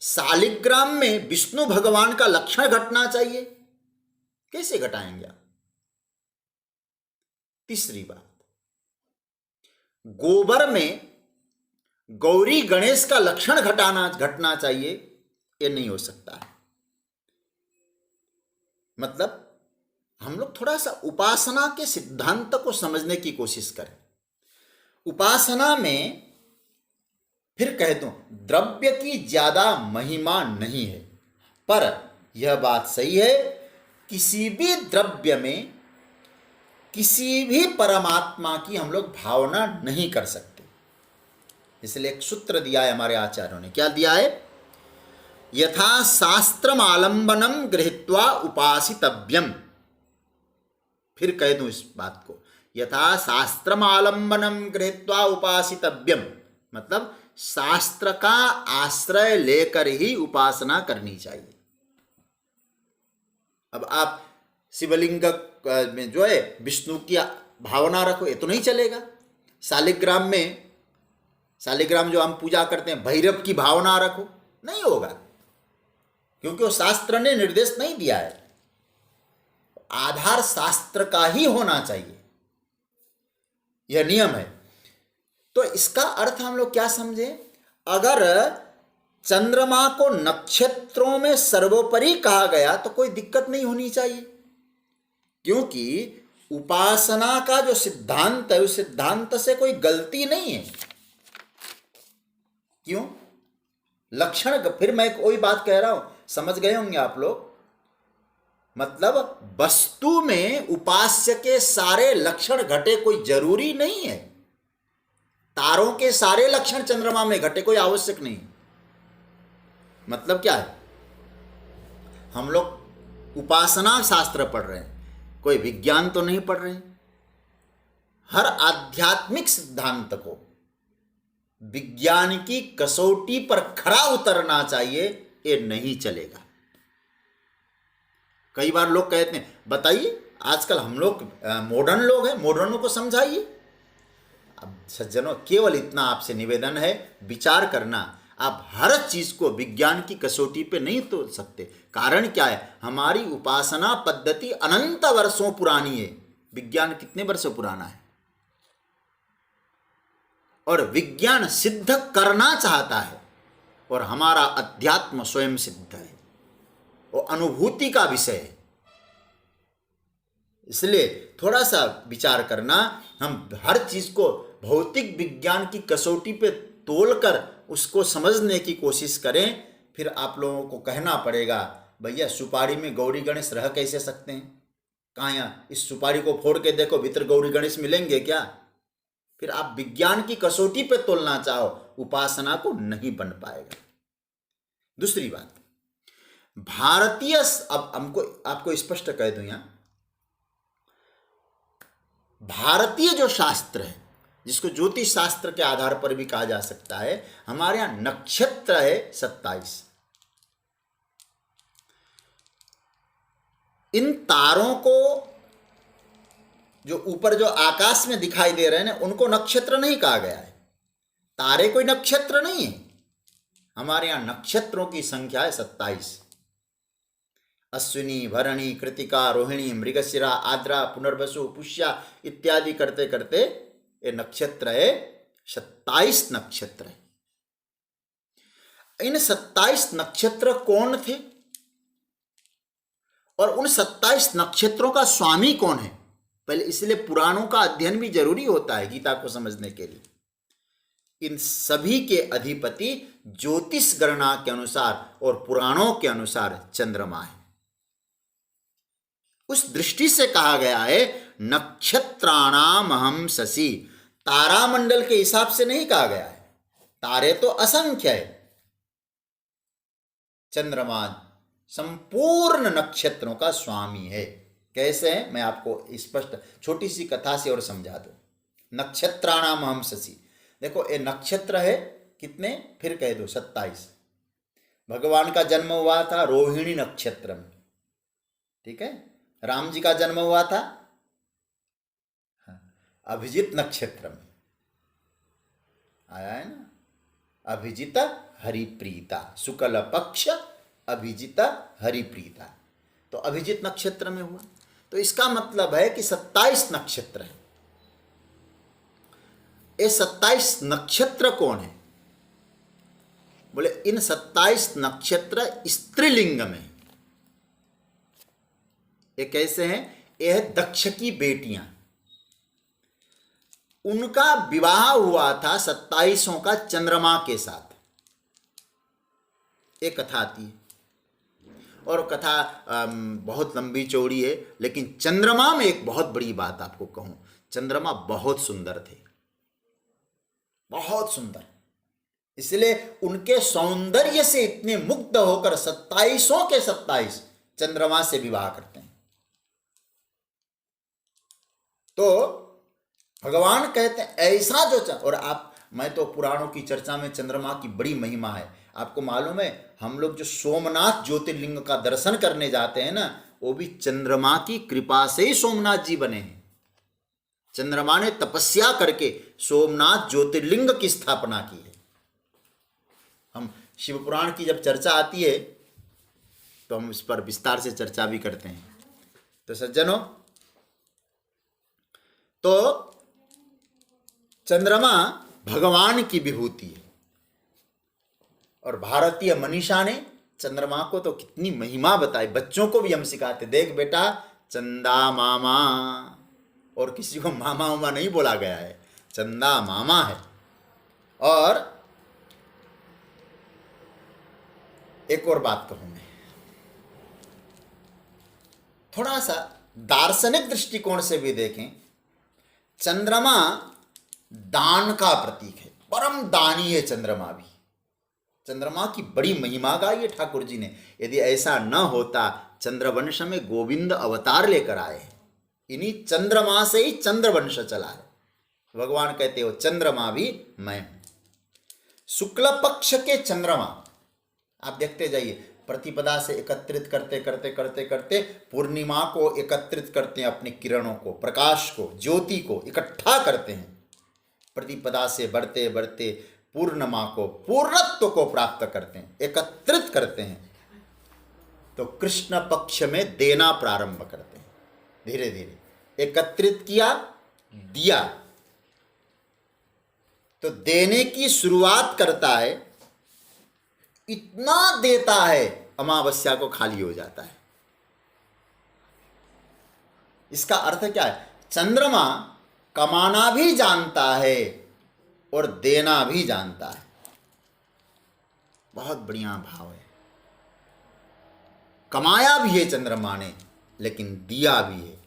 शालिग्राम में विष्णु भगवान का लक्षण घटना चाहिए, कैसे घटाएंगे आप? तीसरी बात, गोबर में गौरी गणेश का लक्षण घटना चाहिए, ये नहीं हो सकता है। मतलब हम लोग थोड़ा सा उपासना के सिद्धांत को समझने की कोशिश करें। उपासना में फिर कह दूं, द्रव्य की ज्यादा महिमा नहीं है, पर यह बात सही है, किसी भी द्रव्य में किसी भी परमात्मा की हम लोग भावना नहीं कर सकते। इसलिए एक सूत्र दिया है हमारे आचार्यों ने, क्या दिया है? यथा शास्त्रम आलंबनम गृहीत्वा उपासितव्यम। फिर कह दूं इस बात को, यथा शास्त्रम आलंबनम गृहीत्वा उपासितव्यम, मतलब शास्त्र का आश्रय लेकर ही उपासना करनी चाहिए। अब आप शिवलिंग में जो है विष्णु की भावना रखो, ये तो नहीं चलेगा। शालिग्राम जो हम पूजा करते हैं, भैरव की भावना रखो, नहीं होगा, क्योंकि वो शास्त्र ने निर्देश नहीं दिया है। आधार शास्त्र का ही होना चाहिए, यह नियम है। तो इसका अर्थ हम लोग क्या समझे? अगर चंद्रमा को नक्षत्रों में सर्वोपरि कहा गया तो कोई दिक्कत नहीं होनी चाहिए, क्योंकि उपासना का जो सिद्धांत है उस सिद्धांत से कोई गलती नहीं है। क्यों? लक्षण, फिर मैं कोई बात कह रहा हूं, समझ गए होंगे आप लोग। मतलब वस्तु में उपास्य के सारे लक्षण घटे कोई जरूरी नहीं है। तारों के सारे लक्षण चंद्रमा में घटे कोई आवश्यक नहीं। मतलब क्या है? हम लोग उपासना शास्त्र पढ़ रहे हैं, कोई विज्ञान तो नहीं पढ़ रहे हैं। हर आध्यात्मिक सिद्धांत को विज्ञान की कसौटी पर खरा उतरना चाहिए, ये नहीं चलेगा। कई बार लोग कहते हैं, बताइए, आजकल हम लोग मॉडर्न लोग हैं, मॉडर्नों को समझाइए। अब सज्जनों, केवल इतना आपसे निवेदन है, विचार करना। आप हर चीज को विज्ञान की कसौटी पे नहीं तोल सकते। कारण क्या है? हमारी उपासना पद्धति अनंत वर्षों पुरानी है। विज्ञान कितने वर्षों पुराना है? और विज्ञान सिद्ध करना चाहता है, और हमारा अध्यात्म स्वयं सिद्ध है, वो अनुभूति का विषय है। इसलिए थोड़ा सा विचार करना। हम हर चीज को भौतिक विज्ञान की कसौटी पे तोलकर उसको समझने की कोशिश करें, फिर आप लोगों को कहना पड़ेगा, भैया सुपारी में गौरी गणेश रह कैसे सकते हैं? कहाँ यहाँ इस सुपारी को फोड़ के देखो, भीतर गौरी गणेश मिलेंगे क्या? फिर आप विज्ञान की कसौटी पे तोलना चाहो, उपासना को नहीं बन पाएगा। दूसरी बात, भारतीय, अब हमको आपको स्पष्ट कह दूं, यहां भारतीय जो शास्त्र है, जिसको ज्योतिष शास्त्र के आधार पर भी कहा जा सकता है, हमारे यहां नक्षत्र है 27। इन तारों को जो ऊपर जो आकाश में दिखाई दे रहे हैं ना, उनको नक्षत्र नहीं कहा गया है। तारे कोई नक्षत्र नहीं है। हमारे यहां नक्षत्रों की संख्या है 27। अश्विनी, भरणी, कृतिका, रोहिणी, मृगशिरा, आद्रा, पुनर्वसु, पुष्या इत्यादि करते करते ये नक्षत्र है 27 नक्षत्र है। इन 27 नक्षत्र कौन थे और उन 27 नक्षत्रों का स्वामी कौन है? पहले इसलिए पुराणों का अध्ययन भी जरूरी होता है गीता को समझने के लिए। इन सभी के अधिपति ज्योतिष गणना के अनुसार और पुराणों के अनुसार चंद्रमा है। उस दृष्टि से कहा गया है नक्षत्राणाम हम शशि। तारामंडल के हिसाब से नहीं कहा गया है, तारे तो असंख्य है। चंद्रमा संपूर्ण नक्षत्रों का स्वामी है। कैसे है? मैं आपको स्पष्ट छोटी सी कथा से और समझा दूं। नक्षत्राणाम हम शशि, देखो ये नक्षत्र है कितने, फिर कह दो 27। भगवान का जन्म हुआ था रोहिणी नक्षत्र में, ठीक है। राम जी का जन्म हुआ था अभिजित नक्षत्र में, आया है ना, अभिजित हरिप्रीता, शुक्ल पक्ष अभिजित हरिप्रीता। तो अभिजित नक्षत्र में हुआ, तो इसका मतलब है कि 27 नक्षत्र है। ये 27 नक्षत्र कौन है? बोले इन 27 नक्षत्र स्त्रीलिंग में। ये कैसे हैं? ये है दक्ष की बेटियां, उनका विवाह हुआ था 27 का चंद्रमा के साथ। एक कथा आती है, और कथा बहुत लंबी चौड़ी है, लेकिन चंद्रमा में एक बहुत बड़ी बात आपको कहूं, चंद्रमा बहुत सुंदर थे, बहुत सुंदर। इसलिए उनके सौंदर्य से इतने मुग्ध होकर 27 के 27 चंद्रमा से विवाह करते हैं। तो भगवान कहते हैं ऐसा जो और आप, मैं तो पुराणों की चर्चा में चंद्रमा की बड़ी महिमा है। आपको मालूम है, हम लोग जो सोमनाथ ज्योतिर्लिंग का दर्शन करने जाते हैं ना, वो भी चंद्रमा की कृपा से ही सोमनाथ जी बने हैं। चंद्रमा ने तपस्या करके सोमनाथ ज्योतिर्लिंग की स्थापना की है। हम शिव पुराण की जब चर्चा आती है तो हम इस पर विस्तार से चर्चा भी करते हैं। तो सज्जनों, तो चंद्रमा भगवान की विभूति है, और भारतीय मनीषा ने चंद्रमा को तो कितनी महिमा बताई। बच्चों को भी हम सिखाते, देख बेटा चंदा मामा, और किसी को मामा उमा नहीं बोला गया है, चंदा मामा है। और एक और बात कहूं मैं, थोड़ा सा दार्शनिक दृष्टिकोण से भी देखें, चंद्रमा दान का प्रतीक है, परम दानी है चंद्रमा भी। चंद्रमा की बड़ी महिमा गाई है ठाकुर जी ने। यदि ऐसा न होता, चंद्रवंश में गोविंद अवतार लेकर आए हैं, इन्हीं चंद्रमा से ही चंद्रवंश चला है। भगवान कहते हो चंद्रमा भी मैं हूं। शुक्ल पक्ष के चंद्रमा आप देखते जाइए, प्रतिपदा से एकत्रित करते करते करते करते पूर्णिमा को एकत्रित करते हैं, अपनी किरणों को, प्रकाश को, ज्योति को इकट्ठा करते हैं। प्रतिपदा से बढ़ते बढ़ते पूर्णिमा को, पूर्णत्व को प्राप्त करते हैं, एकत्रित करते हैं। तो कृष्ण पक्ष में देना प्रारंभ करते हैं, धीरे धीरे एकत्रित किया, दिया, तो देने की शुरुआत करता है, इतना देता है अमावस्या को खाली हो जाता है। इसका अर्थ क्या है? चंद्रमा कमाना भी जानता है और देना भी जानता है। बहुत बढ़िया भाव है। कमाया भी है चंद्रमा ने, लेकिन दिया भी है।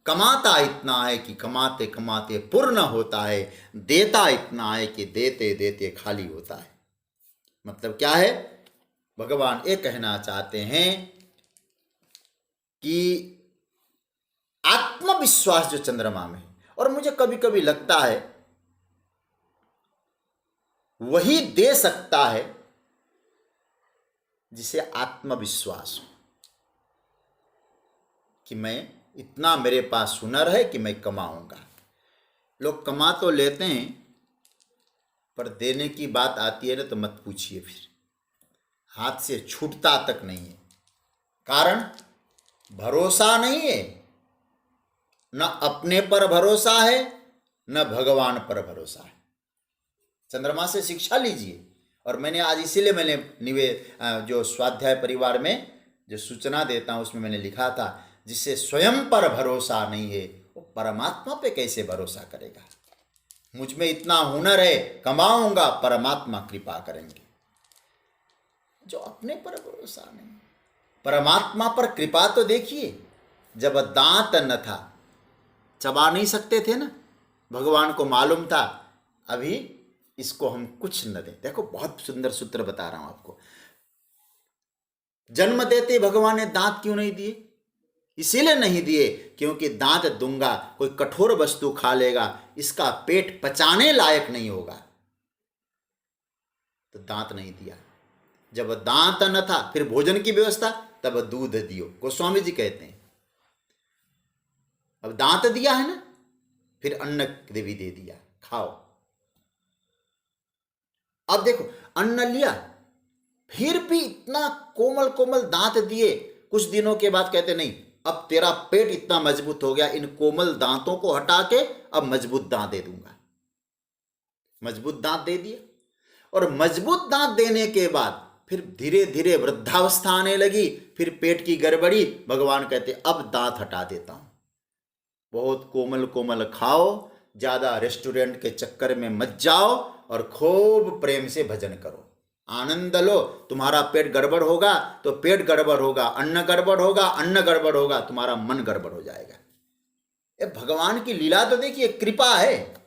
कमाता इतना है कि कमाते कमाते पूर्ण होता है, देता इतना है कि देते देते खाली होता है। मतलब क्या है? भगवान ये कहना चाहते हैं कि आत्मविश्वास जो चंद्रमा में है, और मुझे कभी कभी लगता है वही दे सकता है जिसे आत्मविश्वास हो कि मैं इतना, मेरे पास हुनर है कि मैं कमाऊंगा। लोग कमा तो लेते हैं, पर देने की बात आती है ना तो मत पूछिए, फिर हाथ से छूटता तक नहीं है। कारण भरोसा नहीं है, न अपने पर भरोसा है, न भगवान पर भरोसा है। चंद्रमा से शिक्षा लीजिए। और मैंने आज इसीलिए जो स्वाध्याय परिवार में जो सूचना देता हूं उसमें मैंने लिखा था, जिससे स्वयं पर भरोसा नहीं है वो परमात्मा पे कैसे भरोसा करेगा। मुझ में इतना हुनर है, कमाऊंगा, परमात्मा कृपा करेंगे। जो अपने पर भरोसा नहीं, परमात्मा पर कृपा तो देखिए, जब दांत न था, चबा नहीं सकते थे ना, भगवान को मालूम था अभी इसको हम कुछ न दें। देखो बहुत सुंदर सूत्र बता रहा हूं आपको। जन्म देते भगवान ने दांत क्यों नहीं दिए? इसीलिए नहीं दिए क्योंकि दांत दूंगा, कोई कठोर वस्तु खा लेगा, इसका पेट पचाने लायक नहीं होगा, तो दांत नहीं दिया। जब दांत न था, फिर भोजन की व्यवस्था, तब दूध दियो, गोस्वामी जी कहते हैं। अब दांत दिया है ना, फिर अन्न भी दे दिया, खाओ। अब देखो, अन्न लिया, फिर भी इतना कोमल कोमल दांत दिए, कुछ दिनों के बाद कहते नहीं, अब तेरा पेट इतना मजबूत हो गया, इन कोमल दांतों को हटा के अब मजबूत दांत दे दूंगा। मजबूत दांत दे दिया, और मजबूत दांत देने के बाद फिर धीरे धीरे वृद्धावस्था आने लगी, फिर पेट की गड़बड़ी, भगवान कहते अब दांत हटा देता हूं। बहुत कोमल कोमल खाओ, ज्यादा रेस्टोरेंट के चक्कर में मत जाओ, और खूब प्रेम से भजन करो, आनंद लो। तुम्हारा पेट गड़बड़ होगा तो पेट गड़बड़ होगा, अन्न गड़बड़ होगा, अन्न गड़बड़ होगा, तुम्हारा मन गड़बड़ हो जाएगा। ये भगवान की लीला तो देखिए, कृपा है,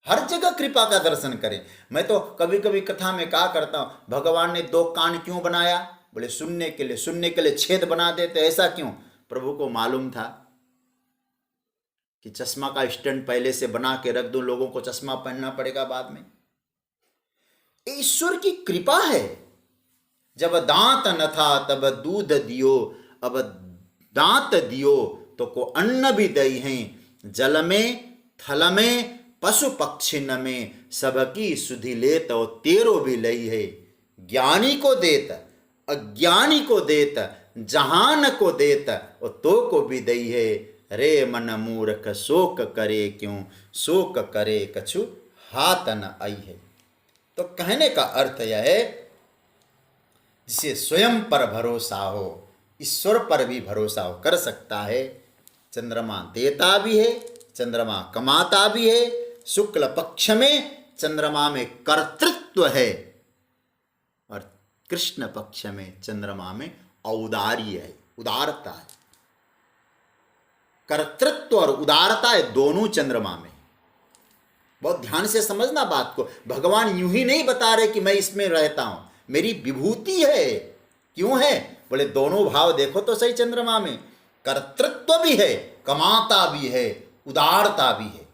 हर जगह कृपा का दर्शन करें। मैं तो कभी कभी कथा में कहा करता हूं, भगवान ने दो कान क्यों बनाया? बोले सुनने के लिए, सुनने के लिए छेद बना देते, ऐसा क्यों? प्रभु को मालूम था कि चश्मा का स्टैंड पहले से बना के रख दूं, लोगों को चश्मा पहनना पड़ेगा बाद में। ईश्वर की कृपा है। जब दांत न था तब दूध दियो, अब दांत दियो तो को अन्न भी दई हैं। जल में थल में पशु पक्षी न में, सबकी सुधि लेत और तेरो भी लई है। ज्ञानी को देत अज्ञानी को देत, जहान को देत और तो को भी दई है। रे मन मूर्ख शोक करे क्यों, शोक करे कछु हाथ न आई है। तो कहने का अर्थ यह है, जिसे स्वयं पर भरोसा हो, ईश्वर पर भी भरोसा हो, कर सकता है। चंद्रमा देता भी है, चंद्रमा कमाता भी है। शुक्ल पक्ष में चंद्रमा में कर्तृत्व है, और कृष्ण पक्ष में चंद्रमा में औदार्य है, उदारता है। कर्तृत्व और उदारता है दोनों चंद्रमा में। बहुत ध्यान से समझना बात को। भगवान यूं ही नहीं बता रहे कि मैं इसमें रहता हूं, मेरी विभूति है। क्यों है? बोले दोनों भाव देखो तो सही, चंद्रमा में कर्तृत्व भी है, कमाता भी है, उदारता भी है।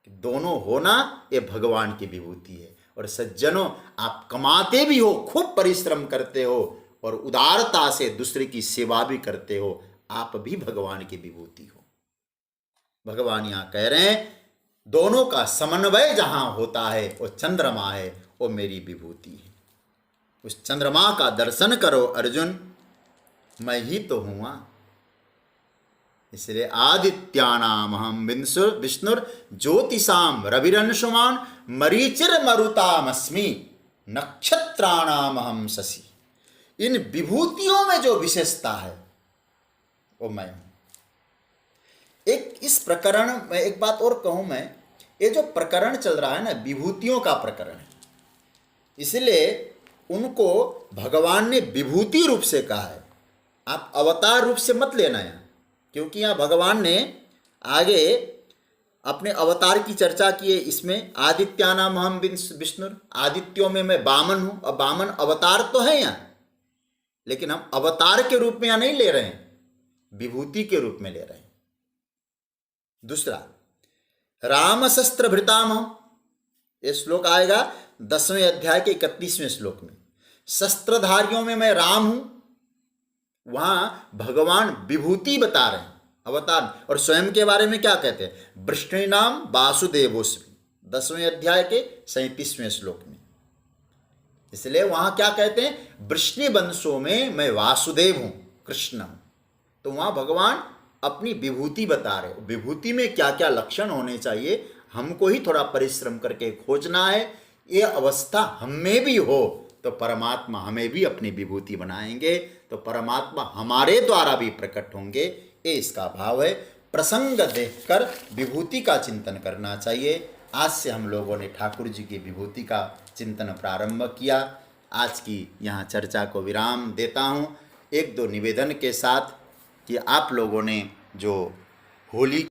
दोनों होना ये भगवान की विभूति है। और सज्जनों, आप कमाते भी हो, खूब परिश्रम करते हो, और उदारता से दूसरे की सेवा भी करते हो, आप भी भगवान की विभूति हो। भगवान यहां कह रहे हैं, दोनों का समन्वय जहां होता है वो चंद्रमा है, वो मेरी विभूति है। उस चंद्रमा का दर्शन करो अर्जुन, मैं ही तो हुआ। इसलिए आदित्यानाम हम विष्णुर ज्योतिषाम रविरंशुमान मरीचिर मरुतामस्मि नक्षत्राणाम हम शशि। इन विभूतियों में जो विशेषता है वो मैं हूं। एक इस प्रकरण में एक बात और कहूं मैं, ये जो प्रकरण चल रहा है ना, विभूतियों का प्रकरण है, इसलिए उनको भगवान ने विभूति रूप से कहा है। आप अवतार रूप से मत लेना है, क्योंकि यहाँ भगवान ने आगे अपने अवतार की चर्चा की है। इसमें आदित्यानाम हम विष्णु, आदित्यों में मैं वामन हूं, और वामन अवतार तो है यहाँ, लेकिन हम अवतार के रूप में यहाँ नहीं ले रहे हैं, विभूति के रूप में ले रहे हैं। दूसरा, राम शस्त्र भृताम, ये श्लोक आएगा 10वें अध्याय के 31वें श्लोक में। शस्त्रधारियों में मैं राम हूं, वहां भगवान विभूति बता रहे हैं, अवतार। और स्वयं के बारे में क्या कहते हैं? वृष्णि नाम वासुदेवोस्मि, 10वें अध्याय के 37वें श्लोक में। इसलिए वहां क्या कहते हैं? वृष्णि वंशों में मैं वासुदेव हूं, कृष्ण हूं। तो वहां भगवान अपनी विभूति बता रहे। विभूति में क्या क्या लक्षण होने चाहिए, हमको ही थोड़ा परिश्रम करके खोजना है। ये अवस्था हम में भी हो तो परमात्मा हमें भी अपनी विभूति बनाएंगे, तो परमात्मा हमारे द्वारा भी प्रकट होंगे। ये इसका भाव है। प्रसंग देखकर विभूति का चिंतन करना चाहिए। आज से हम लोगों ने ठाकुर जी की विभूति का चिंतन प्रारंभ किया। आज की यहाँ चर्चा को विराम देता हूँ, एक दो निवेदन के साथ कि आप लोगों ने जो होली